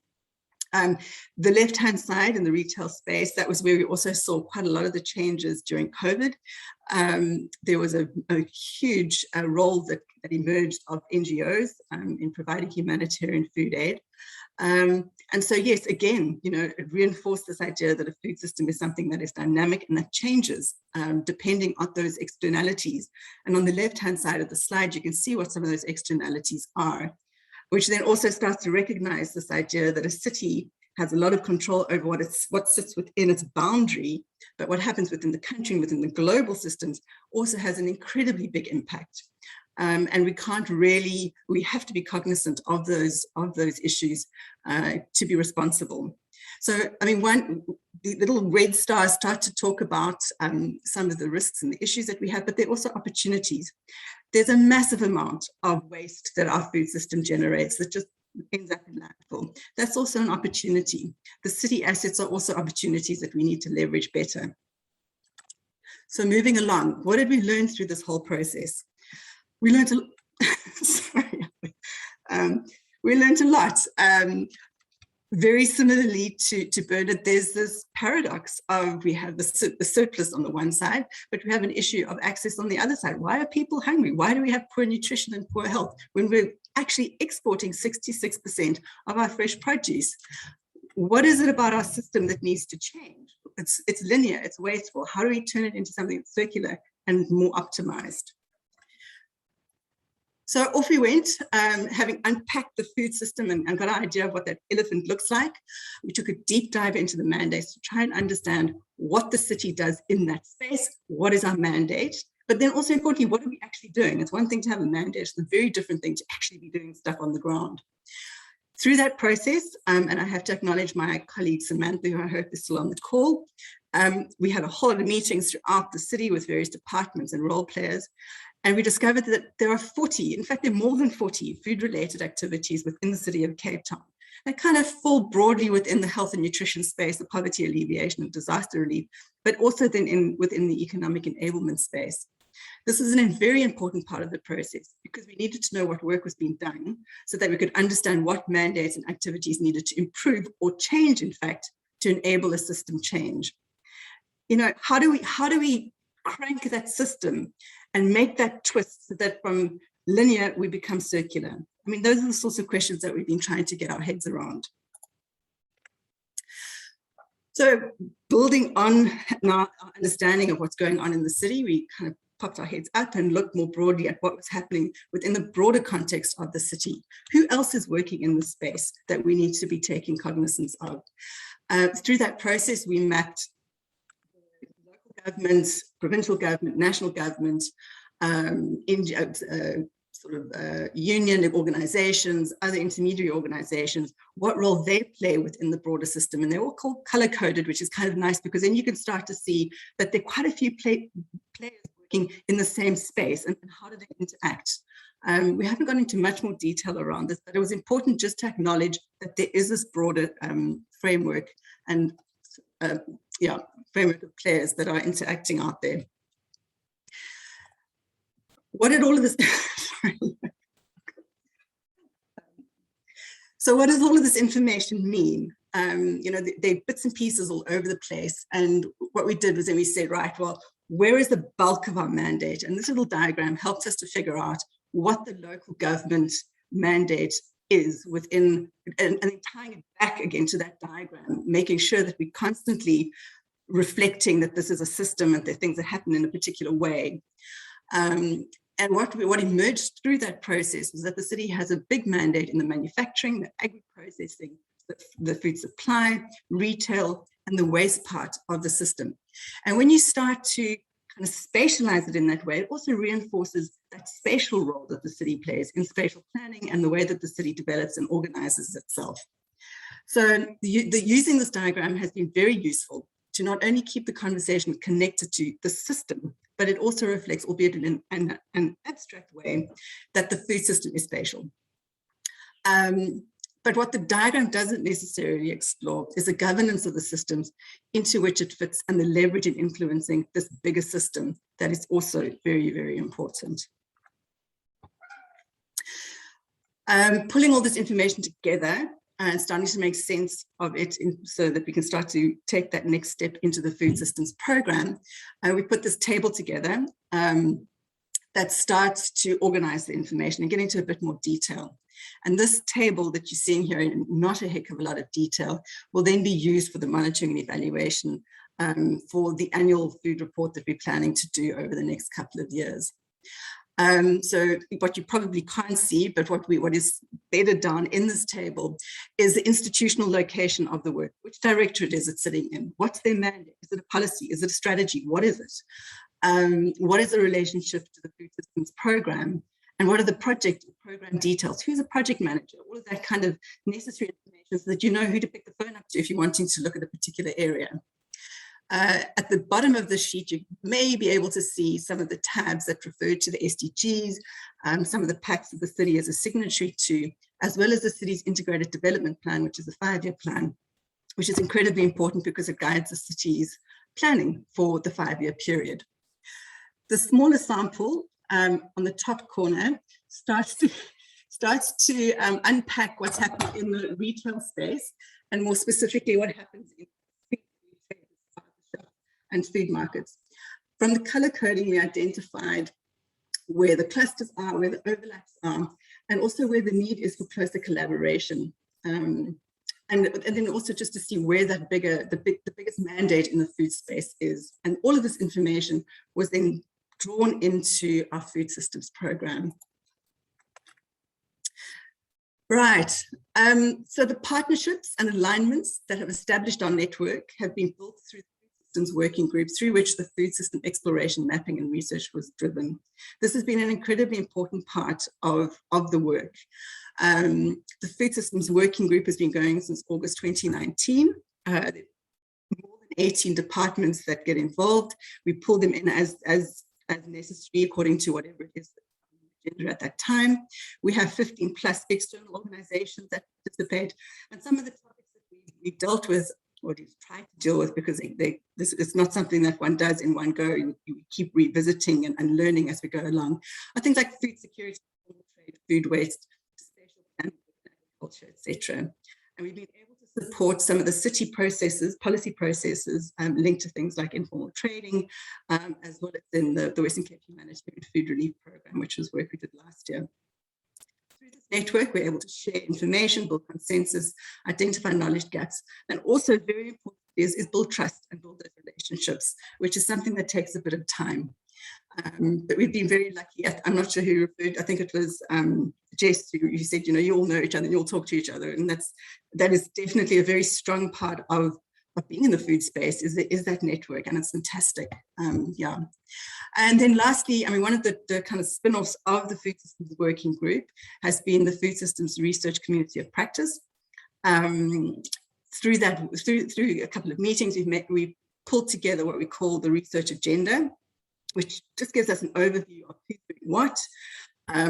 The left-hand side in the retail space, that was where we also saw quite a lot of the changes during COVID. There was a huge role that emerged of NGOs in providing humanitarian food aid. And so, yes, again, you know, it reinforced this idea that a food system is something that is dynamic and that changes depending on those externalities. And on the left-hand side of the slide, you can see what some of those externalities are, which then also starts to recognize this idea that a city has a lot of control over what sits within its boundary, but what happens within the country and within the global systems also has an incredibly big impact. And we have to be cognizant of those issues to be responsible. So, I mean, the little red stars start to talk about some of the risks and the issues that we have, but there are also opportunities. There's a massive amount of waste that our food system generates that just ends up in landfill. That's also an opportunity. The city assets are also opportunities that we need to leverage better. So moving along, what did we learn through this whole process? We learned we learned a lot. Very similarly to Bernard, there's this paradox of we have the surplus on the one side, but we have an issue of access on the other side. Why are people hungry? Why do we have poor nutrition and poor health when we're actually exporting 66% of our fresh produce? What is it about our system that needs to change? It's linear, it's wasteful. How do we turn it into something that's circular and more optimized? So off we went, having unpacked the food system and got an idea of what that elephant looks like. We took a deep dive into the mandates to try and understand what the city does in that space, what is our mandate, but then also importantly, what are we actually doing? It's one thing to have a mandate, it's a very different thing to actually be doing stuff on the ground. Through that process, and I have to acknowledge my colleague Samantha, who I hope is still on the call, we had a whole lot of meetings throughout the city with various departments and role players. And we discovered that there are 40, in fact, there are more than 40 food-related activities within the city of Cape Town that kind of fall broadly within the health and nutrition space, the poverty alleviation and disaster relief, but also then within the economic enablement space. This is a very important part of the process because we needed to know what work was being done so that we could understand what mandates and activities needed to improve or change, in fact, to enable a system change. You know, how do we crank that system and make that twist so that from linear we become circular? I mean, those are the sorts of questions that we've been trying to get our heads around. So building on our understanding of what's going on in the city, we kind of popped our heads up and looked more broadly at what was happening within the broader context of the city. Who else is working in the space that we need to be taking cognizance of? Through that process, we mapped local governments, provincial government, national government, union organizations, other intermediary organizations, what role they play within the broader system. And they're all called color-coded, which is kind of nice because then you can start to see that there are quite a few players working in the same space and how do they interact. We haven't gone into much more detail around this, but it was important just to acknowledge that there is this broader framework and framework of players that are interacting out there. What did all of this, So what does all of this information mean? You know, there are bits and pieces all over the place. And what we did was then we said, right, well, where is the bulk of our mandate? And this little diagram helped us to figure out what the local government mandate is within, and then tying it back again to that diagram, making sure that we're constantly reflecting that this is a system and that things that happen in a particular way. And what emerged through that process was that the city has a big mandate in the manufacturing, the agri-processing, the food supply, retail, and the waste part of the system. And when you start to kind of spatialize it in that way, it also reinforces that spatial role that the city plays in spatial planning and the way that the city develops and organizes itself. So using this diagram has been very useful to not only keep the conversation connected to the system, but it also reflects, albeit in an abstract way, that the food system is spatial. But what the diagram doesn't necessarily explore is the governance of the systems into which it fits and the leverage in influencing this bigger system that is also very, very important. Pulling all this information together and starting to make sense of it so that we can start to take that next step into the food systems program. We put this table together that starts to organize the information and get into a bit more detail. And this table that you're seeing here, in not a heck of a lot of detail, will then be used for the monitoring and evaluation for the annual food report that we're planning to do over the next couple of years. So what you probably can't see, but what is bedded down in this table is the institutional location of the work. Which directorate is it sitting in? What's their mandate? Is it a policy? Is it a strategy? What is it? What is the relationship to the food systems program? And what are the project program details? Who's a project manager? All of that kind of necessary information so that you know who to pick the phone up to if you're wanting to look at a particular area. At the bottom of the sheet, you may be able to see some of the tabs that refer to the SDGs, some of the pacts that the city is a signatory to, as well as the city's integrated development plan, which is a 5-year plan, which is incredibly important because it guides the city's planning for the 5-year period. The smaller sample on the top corner starts to unpack what's happening in the retail space and more specifically what happens in and food markets. From the color coding, we identified where the clusters are, where the overlaps are, and also where the need is for closer collaboration. And then also just to see where that the biggest mandate in the food space is. And all of this information was then drawn into our food systems program. Right, so the partnerships and alignments that have established our network have been built through the Food Systems Working Group, through which the food system exploration, mapping and research was driven. This has been an incredibly important part of the work. The Food Systems Working Group has been going since August 2019. More than 18 departments that get involved. We pull them in as necessary according to whatever it is at that time. We have 15 plus external organizations that participate, and some of the topics that we dealt with, or we've tried to deal with, because this is not something that one does in one go. You keep revisiting and learning as we go along. I think like food security, food waste, spatial planning, agriculture, etc. And we've been able to support some of the city processes, policy processes linked to things like informal trading, as well as in the Western Cape Humanitarian Food Relief Program, which was work we did last year. Through this network, we're able to share information, build consensus, identify knowledge gaps, and also very important is build trust and build those relationships, which is something that takes a bit of time. But we've been very lucky. I'm not sure who referred, I think it was Jess, who said, you all know each other and you'll talk to each other. And that is definitely a very strong part of being in the food space, is that network, and it's fantastic. Yeah. And then lastly, one of the kind of spin-offs of the Food Systems Working Group has been the Food Systems Research Community of Practice. Through a couple of meetings we pulled together what we call the research agenda, which just gives us an overview of who's doing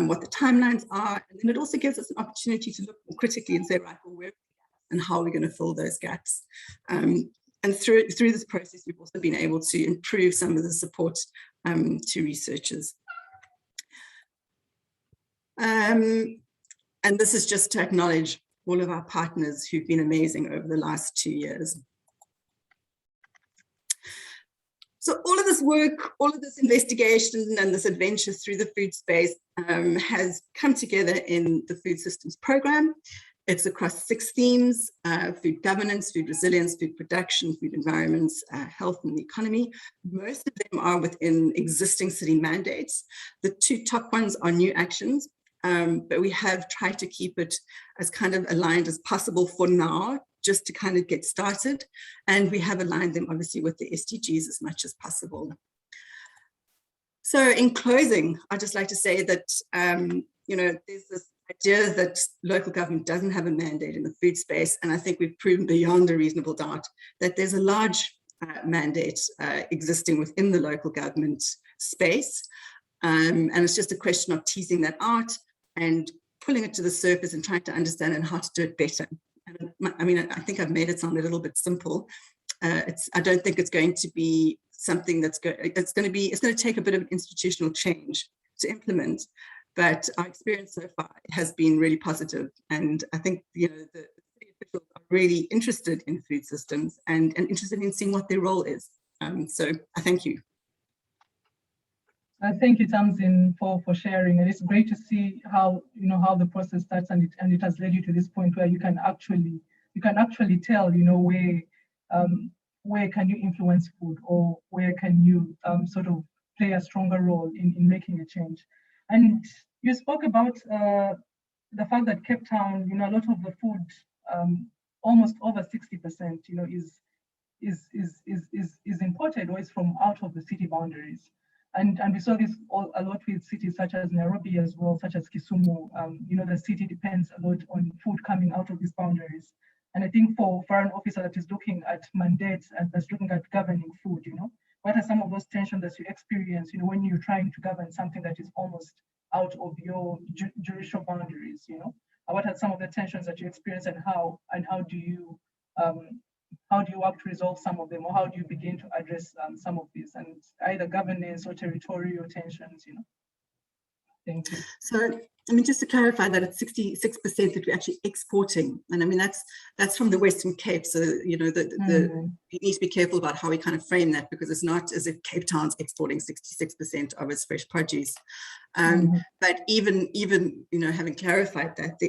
what the timelines are, and then it also gives us an opportunity to look more critically and say, right, well, where and how are we going to fill those gaps? And through this process, we've also been able to improve some of the support to researchers. And this is just to acknowledge all of our partners who've been amazing over the last 2 years. So all of this work, all of this investigation and this adventure through the food space has come together in the Food Systems Program. It's across 6 themes: food governance, food resilience, food production, food environments, health and the economy. Most of them are within existing city mandates. The 2 top ones are new actions, but we have tried to keep it as kind of aligned as possible for now, just to kind of get started. And we have aligned them obviously with the SDGs as much as possible. So in closing, I'd just like to say that, there's this idea that local government doesn't have a mandate in the food space. And I think we've proven beyond a reasonable doubt that there's a large mandate existing within the local government space. And it's just a question of teasing that out and pulling it to the surface and trying to understand and how to do it better. And I think I've made it sound a little bit simple. I don't think it's going to be something that's it's going to take a bit of institutional change to implement. But our experience so far has been really positive. And I think, the city officials are really interested in food systems and interested in seeing what their role is. So I thank you. Thank you, Tamzin, for sharing. And it's great to see how the process starts, and it has led you to this point where you can actually tell, where can you influence food, or where can you sort of play a stronger role in making a change. And you spoke about the fact that Cape Town, a lot of the food, almost over 60%, is imported or is from out of the city boundaries. And we saw this a lot with cities such as Nairobi as well, such as Kisumu. The city depends a lot on food coming out of these boundaries. And I think for an officer that is looking at mandates and that's looking at governing food, what are some of those tensions that you experience, when you're trying to govern something that is almost out of your judicial boundaries, What are some of the tensions that you experience, and how do you work to resolve some of them, or how do you begin to address some of these, and either governance or territorial tensions, Thank you. So I mean, just to clarify that it's 66% that we're actually exporting. And I mean, that's from the Western Cape. So, you know, you need to be careful about how we kind of frame that, because it's not as if Cape Town's exporting 66% of its fresh produce. But even, you know, having clarified that,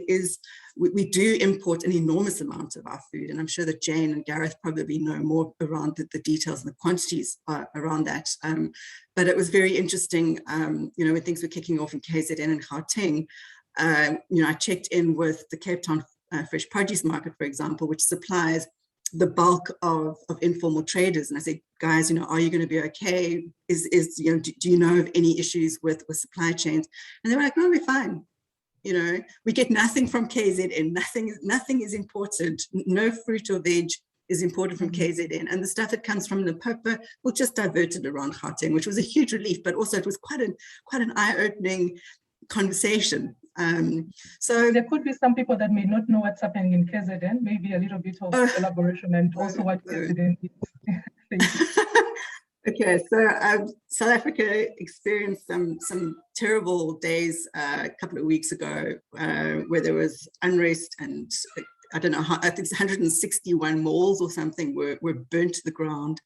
we do import an enormous amount of our food. And I'm sure that Jane and Gareth probably know more around the details and the quantities around that. But it was very interesting, you know, when things were kicking off in KZN and Gauteng, you know, I checked in with the Cape Town fresh produce market, for example, which supplies the bulk of informal traders. And I said, guys, you know, are you going to be okay? You know, do you know of any issues with supply chains? And they were like, no, we're fine. You know, we get nothing from KZN, nothing is imported, no fruit or veg is imported from KZN, and the stuff that comes from Limpopo, we'll just divert it around Gauteng, which was a huge relief, but also it was quite an eye-opening conversation. So there could be some people that may not know what's happening in KZN, maybe a little bit of elaboration and also what KZN is. Okay, so South Africa experienced some terrible days a couple of weeks ago where there was unrest, and I don't know, I think 161 malls or something were burnt to the ground.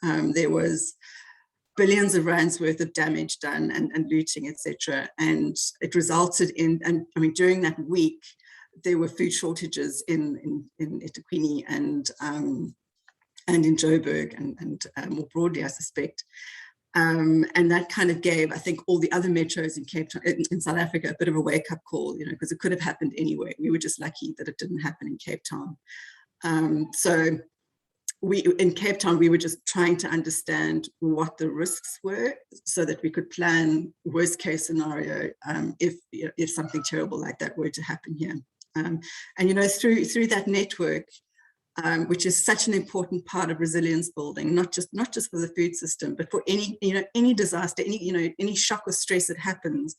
There was billions of rands worth of damage done and looting, etc. And it resulted in, and I mean, during that week, there were food shortages in eThekwini and in Joburg and more broadly, I suspect. And that kind of gave, I think, all the other metros in Cape Town, in South Africa, a bit of a wake-up call, you know, because it could have happened anywhere. We were just lucky that it didn't happen in Cape Town. So in Cape Town, we were just trying to understand what the risks were so that we could plan worst-case scenario if something terrible like that were to happen here. And, you know, through that network, which is such an important part of resilience building, not just for the food system, but for any disaster, any shock or stress that happens,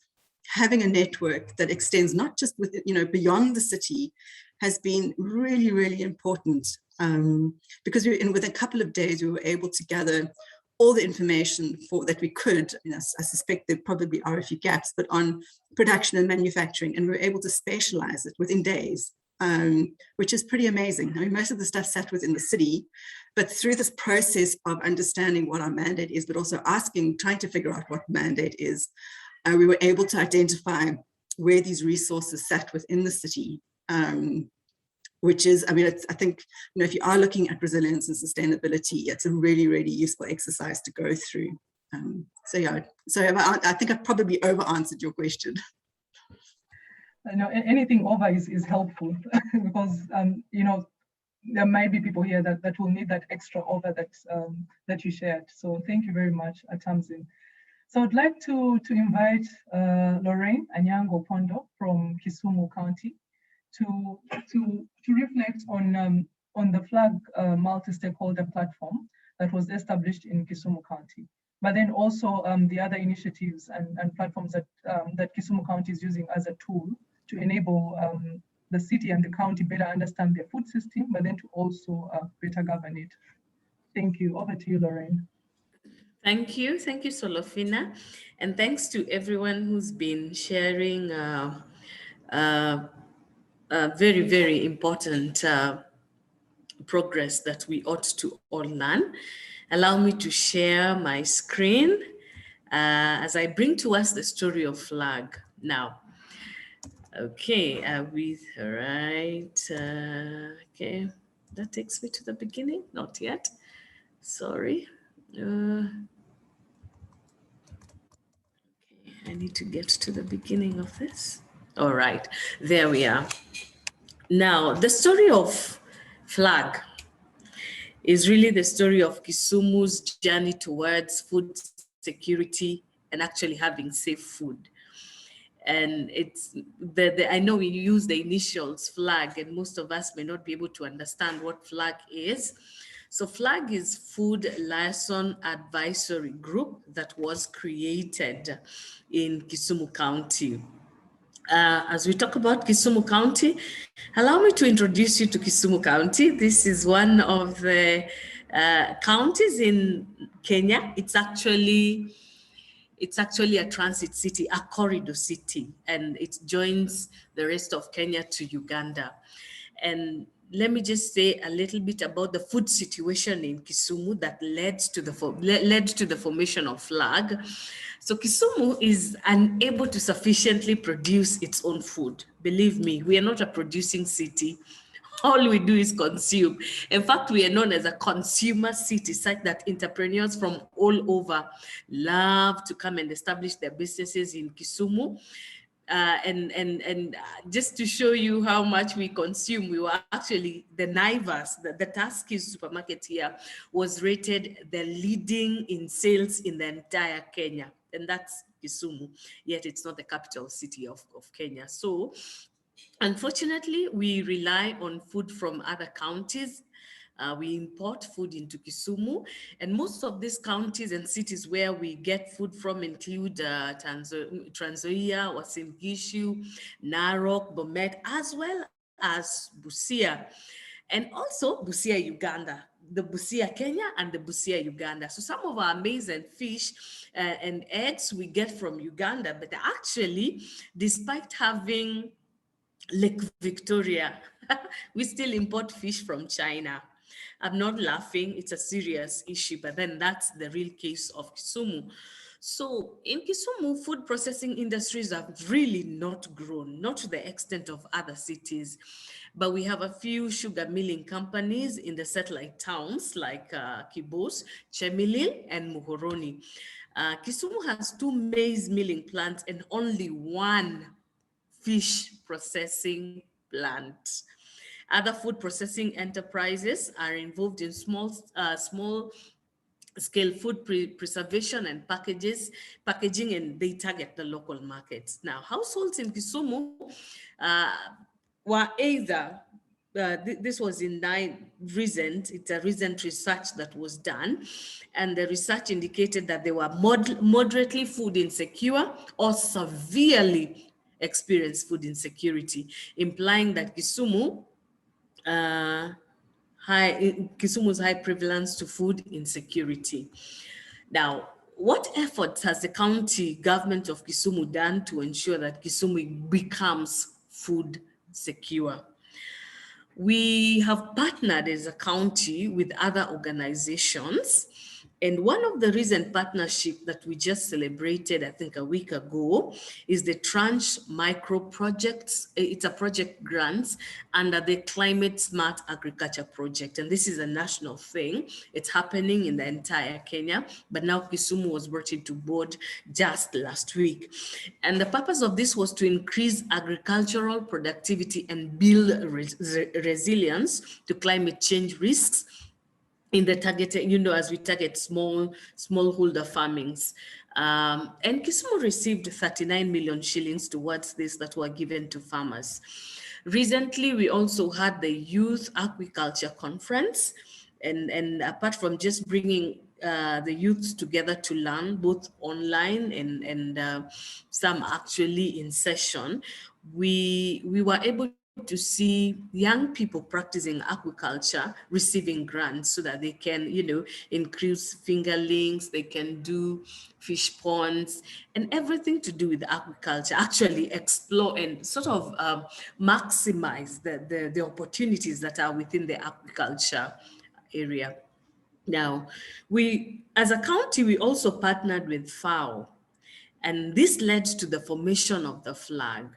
having a network that extends not just with, you know, beyond the city has been really, really important. Because within a couple of days, we were able to gather all the information that we could. You know, I suspect there probably are a few gaps, but on production and manufacturing, and we were able to spatialize it within days. Which is pretty amazing. I mean, most of the stuff sat within the city, but through this process of understanding what our mandate is, but also trying to figure out what mandate is, we were able to identify where these resources sat within the city, which is, I mean, I think, you know, if you are looking at resilience and sustainability, it's a really, really useful exercise to go through. So yeah, I think I've probably over-answered your question. No, anything over is helpful because you know, there might be people here that will need that extra over that you shared. So thank you very much, Tamzin. So I'd like to invite Lorraine Anyango Pondo from Kisumu County to reflect on the FLAG multi-stakeholder platform that was established in Kisumu County, but then also the other initiatives and platforms that Kisumu County is using as a tool to enable the city and the county better understand their food system, but then to also better govern it. Thank you. Over to you, Lorraine. Thank you, Solofina. And thanks to everyone who's been sharing very, very important progress that we ought to all learn. Allow me to share my screen as I bring to us the story of FLAG now. Okay, okay, that takes me to the beginning, not yet, sorry. Okay, I need to get to the beginning of this. All right, there we are. Now, the story of FLAG is really the story of Kisumu's journey towards food security and actually having safe food. And it's I know we use the initials FLAG, and most of us may not be able to understand what FLAG is. So FLAG is Food Liaison Advisory Group that was created in Kisumu County. As we talk about Kisumu County, allow me to introduce you to Kisumu County. This is one of the counties in Kenya. It's actually it's actually a transit city, a corridor city, and it joins the rest of Kenya to Uganda. And let me just say a little bit about the food situation in Kisumu that led to the formation of FLAG. So Kisumu is unable to sufficiently produce its own food. Believe me, we are not a producing city. All we do is consume. In fact, we are known as a consumer city, such that entrepreneurs from all over love to come and establish their businesses in Kisumu. And just to show you how much we consume, we were actually the Naivas, the Tuskys supermarket here was rated the leading in sales in the entire Kenya. And that's Kisumu, yet it's not the capital city of Kenya. So unfortunately, we rely on food from other counties. We import food into Kisumu, and most of these counties and cities where we get food from include Trans Nzoia, Uasin Gishu, Narok, Bomet, as well as Busia, and also Busia, Uganda, the Busia, Kenya, and the Busia, Uganda. So some of our amazing fish and eggs we get from Uganda, but actually, despite having Lake Victoria, we still import fish from China. I'm not laughing, it's a serious issue, but then that's the real case of Kisumu. So in Kisumu, food processing industries have really not grown, not to the extent of other cities, but we have a few sugar milling companies in the satellite towns like Kibos, Chemilil, and Muhoroni. Kisumu has 2 maize milling plants and only 1 fish processing plant. Other food processing enterprises are involved in small scale food preservation and packaging, and they target the local markets. Now, households in Kisumu were either this was in it's a recent research that was done, and the research indicated that they were moderately food insecure or severely experienced food insecurity, implying that Kisumu's high prevalence to food insecurity. Now, what efforts has the county government of Kisumu done to ensure that Kisumu becomes food secure? We have partnered as a county with other organizations. And one of the recent partnerships that we just celebrated, I think a week ago, is the Tranche Micro Projects. It's a project grants under the Climate Smart Agriculture Project. And this is a national thing. It's happening in the entire Kenya, but now Kisumu was brought into board just last week. And the purpose of this was to increase agricultural productivity and build resilience to climate change risks in the targeted, as we target smallholder farmings. And Kisumu received 39 million shillings towards this that were given to farmers. Recently, we also had the Youth Aquaculture Conference. And apart from just bringing the youths together to learn, both online and some actually in session, we were able to see young people practicing aquaculture receiving grants so that they can, increase fingerlings, they can do fish ponds and everything to do with aquaculture, actually explore and sort of maximize the opportunities that are within the aquaculture area. Now, we, as a county, we also partnered with FAO, and this led to the formation of the FLAG.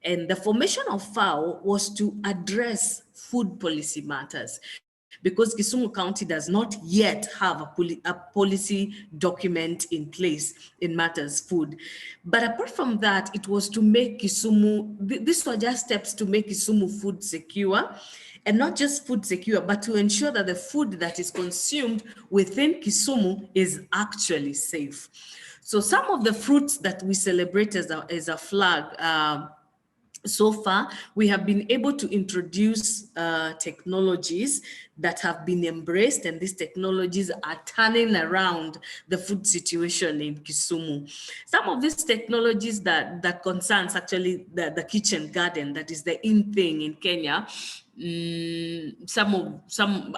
And the formation of FAO was to address food policy matters, because Kisumu County does not yet have a policy document in place in matters food. But apart from that, it was to make Kisumu, these were just steps to make Kisumu food secure, and not just food secure, but to ensure that the food that is consumed within Kisumu is actually safe. So some of the fruits that we celebrate as a flag, so far, we have been able to introduce technologies that have been embraced, and these technologies are turning around the food situation in Kisumu. Some of these technologies that concerns actually the kitchen garden, that is the in thing in Kenya.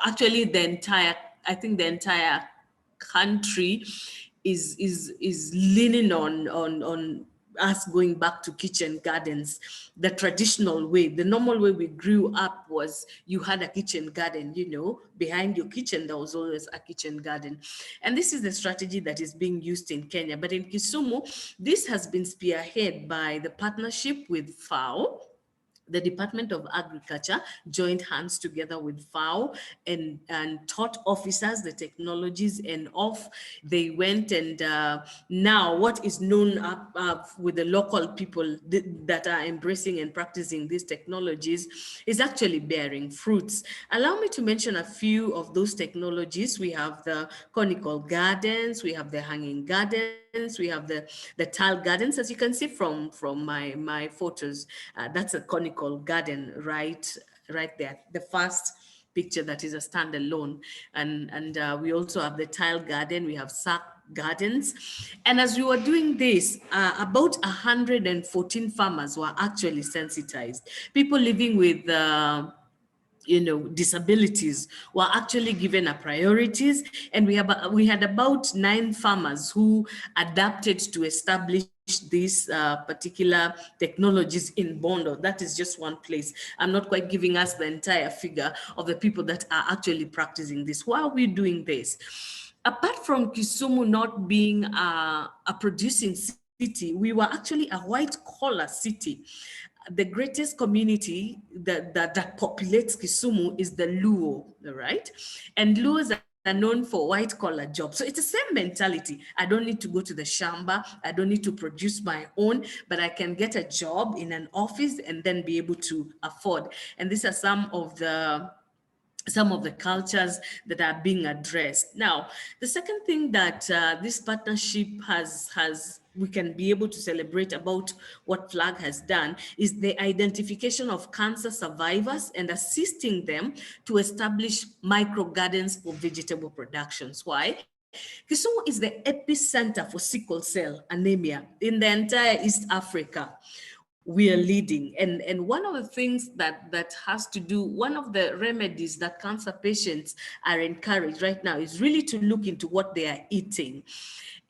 Actually the entire country is leaning on us going back to kitchen gardens, the traditional way. The normal way we grew up was you had a kitchen garden, you know, behind your kitchen, there was always a kitchen garden. And this is the strategy that is being used in Kenya. But in Kisumu, this has been spearheaded by the partnership with FAO. The Department of Agriculture joined hands together with FAO and taught officers the technologies, and off they went. And now what is known with the local people that are embracing and practicing these technologies is actually bearing fruits. Allow me to mention a few of those technologies. We have the conical gardens, we have the hanging gardens, we have the tile gardens. As you can see from my photos, that's a conical garden right there, the first picture that is a standalone. And we also have the tile garden, we have sack gardens. And as we were doing this, about 114 farmers were actually sensitized. People living with disabilities were actually given a priorities, and we had about 9 farmers who adapted to establish these particular technologies in Bondo. That is just one place. I'm not quite giving us the entire figure of the people that are actually practicing this. Why are we doing this? Apart from Kisumu not being a producing city, we were actually a white collar city. The greatest community that populates Kisumu is the Luo, right? And Luos are known for white collar jobs. So it's the same mentality. I don't need to go to the shamba. I don't need to produce my own, but I can get a job in an office and then be able to afford. And these are some of the cultures that are being addressed. Now, the second thing that this partnership has we can be able to celebrate about what FLAG has done is the identification of cancer survivors and assisting them to establish micro gardens for vegetable productions. Why? Kisumu is the epicenter for sickle cell anemia in the entire East Africa. We are leading. And one of the things that has to do, one of the remedies that cancer patients are encouraged right now is really to look into what they are eating.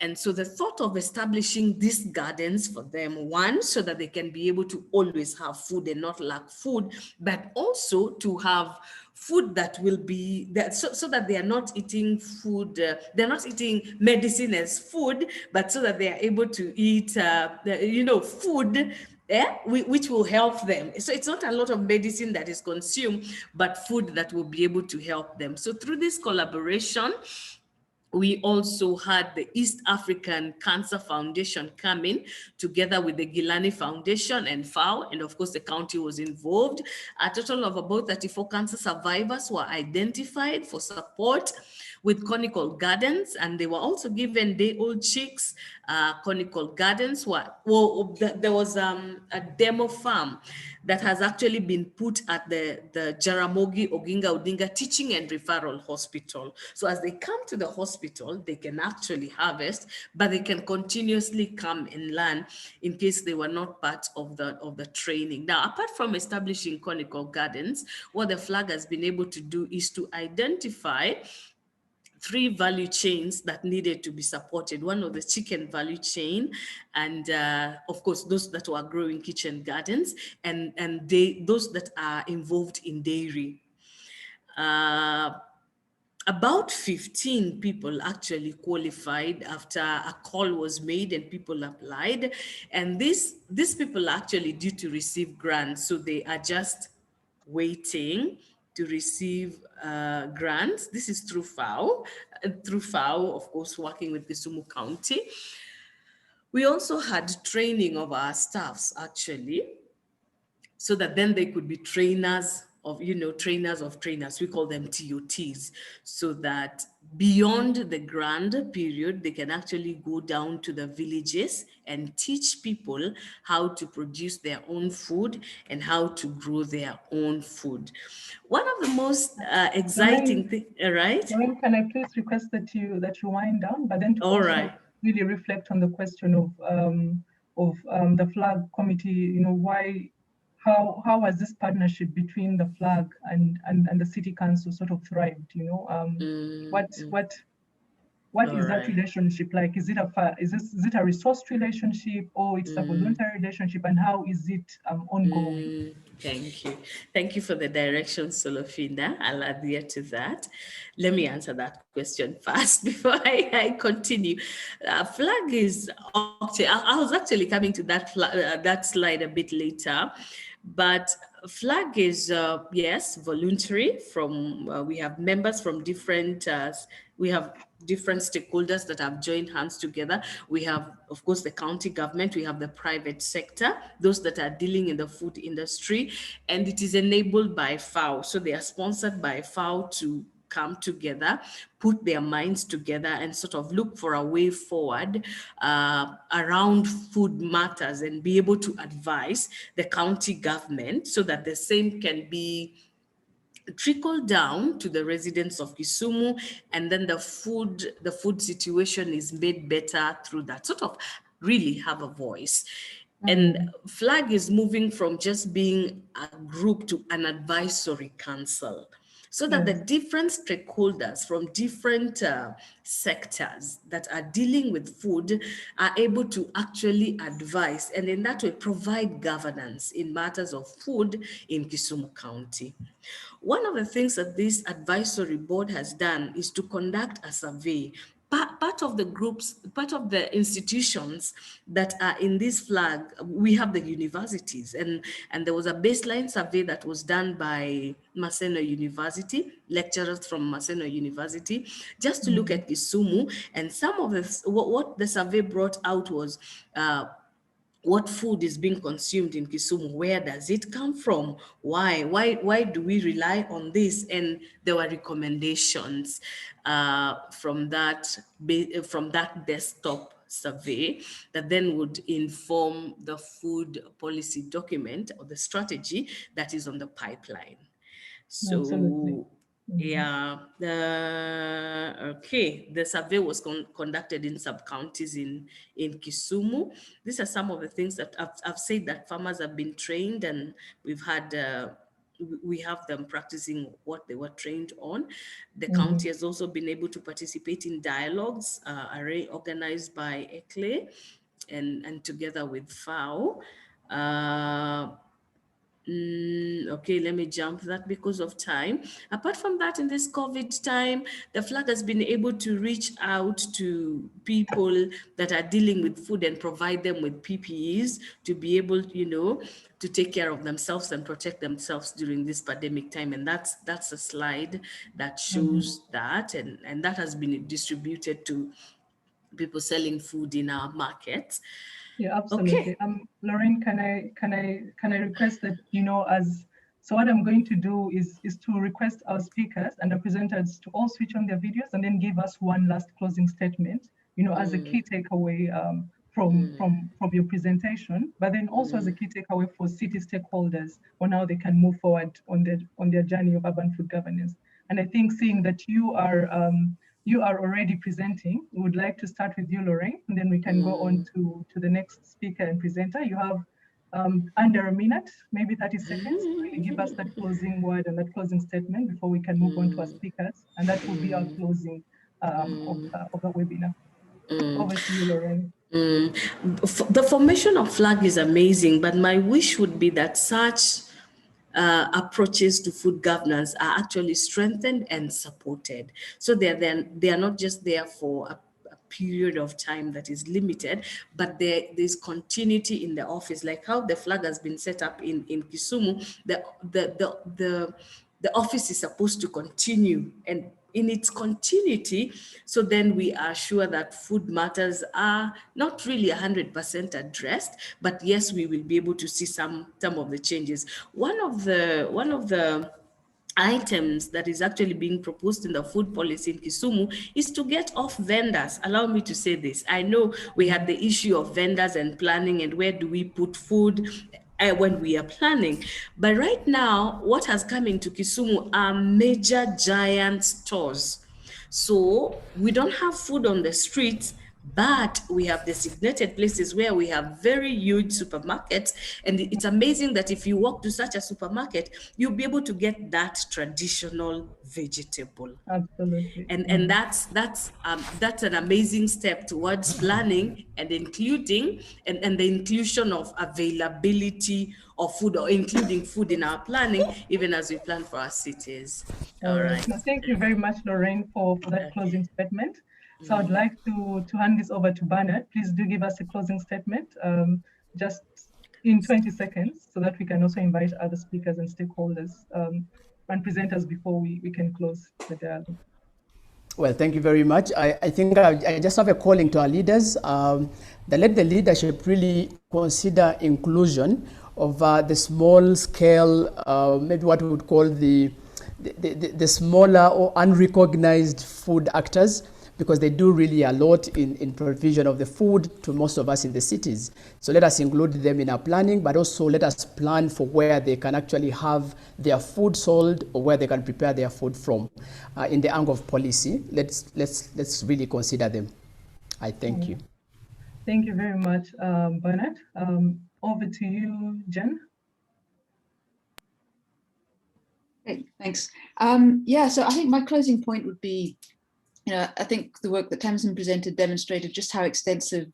And so the thought of establishing these gardens for them, one, so that they can be able to always have food and not lack food, but also to have food that will be that so that they are not eating food, they're not eating medicine as food, but so that they are able to eat, food which will help them. So it's not a lot of medicine that is consumed, but food that will be able to help them. So through this collaboration, we also had the East African Cancer Foundation coming together with the Gilani Foundation and FAO, and of course the county was involved. A total of about 34 cancer survivors were identified for support with conical gardens, and they were also given day-old chicks. Conical gardens there was a demo farm that has actually been put at the Jaramogi Oginga Odinga Teaching and Referral Hospital. So as they come to the hospital, they can actually harvest, but they can continuously come and learn in case they were not part of the training. Now, apart from establishing conical gardens, what the FLAG has been able to do is to identify 3 value chains that needed to be supported. One was the chicken value chain, and of course, those that were growing kitchen gardens, and those that are involved in dairy. About 15 people actually qualified after a call was made and people applied. And these people are actually due to receive grants. So they are just waiting to receive grants. This is through FAO, of course, working with Kisumu County. We also had training of our staffs actually, so that then they could be trainers of trainers. We call them TOTs, so that beyond the grant period, they can actually go down to the villages and teach people how to produce their own food and how to grow their own food. One of the most exciting things, right? Lorraine, can I please request that you wind down, but then to All also right. really reflect on the question of the FLAG committee, how has this partnership between the FLAG and the city council sort of thrived, What All is that right. relationship like? Is it a resource relationship, or it's a voluntary relationship, and how is it ongoing? Thank you for the direction, Solofina. I'll adhere to that. Let me answer that question first before I continue. Flag is I was actually coming to that slide a bit later, but flag is yes, voluntary. From we have members from different we have different stakeholders that have joined hands together. We have, of course, the county government, we have the private sector, those that are dealing in the food industry, and it is enabled by FAO. So they are sponsored by FAO to come together, put their minds together, and sort of look for a way forward around food matters and be able to advise the county government so that the same can be trickle down to the residents of Kisumu, and then the food situation is made better through that, sort of really have a voice. And flag is moving from just being a group to an advisory council, so that the different stakeholders from different sectors that are dealing with food are able to actually advise, and in that way provide governance in matters of food in Kisumu County. One of the things that this advisory board has done is to conduct a survey. Part of the groups, part of the institutions that are in this flag, we have the universities, and there was a baseline survey that was done by Maseno University, lecturers from Maseno University, just to look at Kisumu. And some of what the survey brought out was what food is being consumed in Kisumu? Where does it come from? Why do we rely on this? And there were recommendations from that desktop survey that then would inform the food policy document or the strategy that is on the pipeline. So Absolutely. yeah, the survey was conducted in sub-counties in Kisumu. These are some of the things that I've said that farmers have been trained, and we've had we have them practicing what they were trained on. The county has also been able to participate in dialogues organized by ECLE and together with FAO. Okay, let me jump that because of time. Apart from that, in this COVID time, the flag has been able to reach out to people that are dealing with food and provide them with PPEs to be able, to take care of themselves and protect themselves during this pandemic time. And that's a slide that shows that, and that has been distributed to people selling food in our markets. Yeah, absolutely. Okay. Lorraine, can I request that, so what I'm going to do is to request our speakers and our presenters to all switch on their videos and then give us one last closing statement, as a key takeaway from your presentation, but then also as a key takeaway for city stakeholders on how they can move forward on their journey of urban food governance. And I think, seeing that you are already presenting, we would like to start with you, Lorraine, and then we can go on to the next speaker and presenter. You have under a minute, maybe 30 seconds, to really give us that closing word and that closing statement before we can move on to our speakers. And that will be our closing of the webinar. Over to you, Lorraine. The formation of flag is amazing, but my wish would be that such approaches to food governance are actually strengthened and supported. So they are not just there for a period of time that is limited, but there's continuity in the office, like how the flag has been set up in Kisumu. The office is supposed to continue, and in its continuity, so then we are sure that food matters are not really 100% addressed, but yes, we will be able to see some of the changes. One of the items that is actually being proposed in the food policy in Kisumu is to get off vendors. Allow me to say this. I know we had the issue of vendors and planning, and where do we put food when we are planning. But right now, what has come into Kisumu are major giant stores. So we don't have food on the streets, But we have designated places where we have very huge supermarkets, and it's amazing that if you walk to such a supermarket, you'll be able to get that traditional vegetable. Absolutely. And that's an amazing step towards planning and including and the inclusion of availability of food, or including food in our planning, even as we plan for our cities. All right. No, thank you very much, Lorraine, for that closing statement. So I'd like to hand this over to Bernard. Please do give us a closing statement, just in 20 seconds, so that we can also invite other speakers and stakeholders and presenters before we can close the dialogue. Well, thank you very much. I think I just have a calling to our leaders that let the leadership really consider inclusion of the small scale, maybe what we would call the smaller or unrecognized food actors, because they do really a lot in provision of the food to most of us in the cities. So let us include them in our planning, but also let us plan for where they can actually have their food sold or where they can prepare their food from. In the angle of policy, let's really consider them. I thank you. Thank you very much, Bernard. Over to you, Jen. Great, thanks. Yeah, so I think my closing point would be, I think the work that Tamsin presented demonstrated just how extensive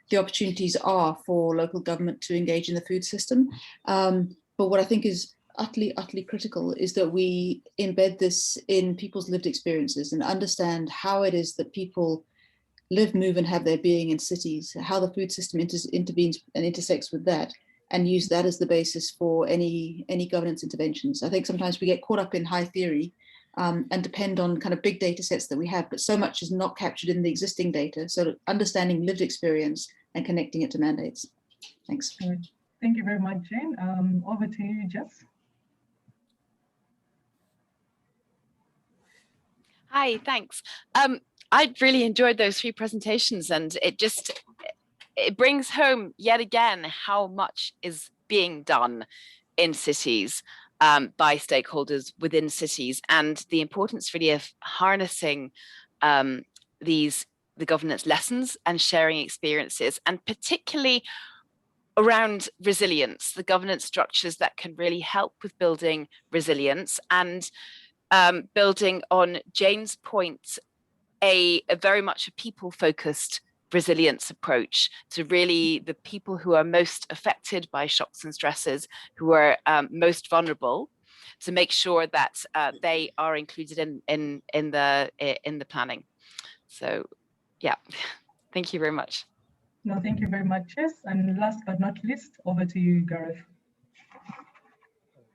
the opportunities are for local government to engage in the food system. But what I think is utterly critical is that we embed this in people's lived experiences and understand how it is that people live, move, and have their being in cities, how the food system intervenes and intersects with that, and use that as the basis for any governance interventions. I think sometimes we get caught up in high theory and depend on kind of big data sets that we have, but so much is not captured in the existing data. So understanding lived experience and connecting it to mandates. Thanks. Thank you very much, Jane. Over to you, Jess. Hi, thanks. I really enjoyed those 3 presentations, and it brings home yet again how much is being done in cities by stakeholders within cities, and the importance really of harnessing the governance lessons and sharing experiences, and particularly around resilience, the governance structures that can really help with building resilience, and building on Jane's point, a very much a people-focused resilience approach to really the people who are most affected by shocks and stresses, who are most vulnerable, to make sure that they are included in the planning. So, yeah, thank you very much. No, thank you very much, Jess. And last but not least, over to you, Gareth.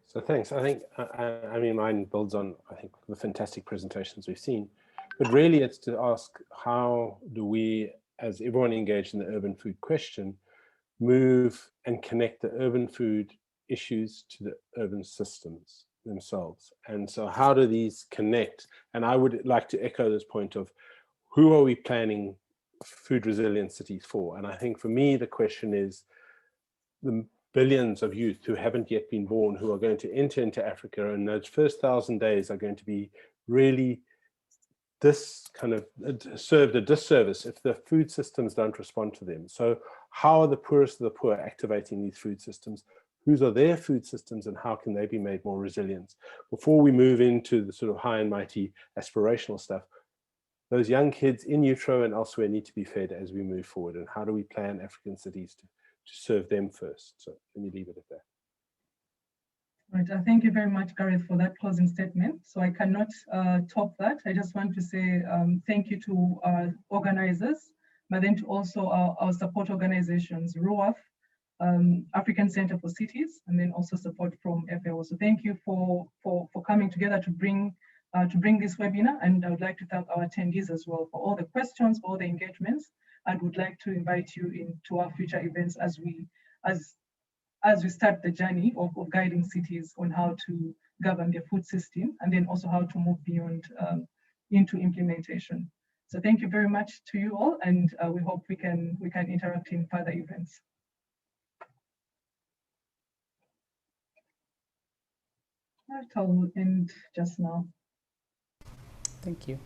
So thanks. I think, I mean, mine builds on, I think, the fantastic presentations we've seen. But really, it's to ask, how do we, as everyone engaged in the urban food question, move and connect the urban food issues to the urban systems themselves? And so how do these connect? And I would like to echo this point of, who are we planning food resilient cities for? And I think for me, the question is the billions of youth who haven't yet been born, who are going to enter into Africa, and those first 1,000 days are going to be really served a disservice if the food systems don't respond to them. So how are the poorest of the poor activating these food systems? Whose are their food systems, and how can they be made more resilient? Before we move into the sort of high and mighty aspirational stuff, those young kids in utero and elsewhere need to be fed as we move forward. And how do we plan African cities to serve them first? So let me leave it at that. Right, thank you very much, Gareth, for that closing statement. So I cannot top that. I just want to say thank you to our organizers, but then to also our support organizations, RUAF, African Center for Cities, and then also support from FAO. So thank you for coming together to bring this webinar. And I would like to thank our attendees as well for all the questions, for all the engagements, and would like to invite you into our future events as we start the journey of guiding cities on how to govern their food system, and then also how to move beyond into implementation. So thank you very much to you all, and we hope we can interact in further events. Right, I'll end just now. Thank you.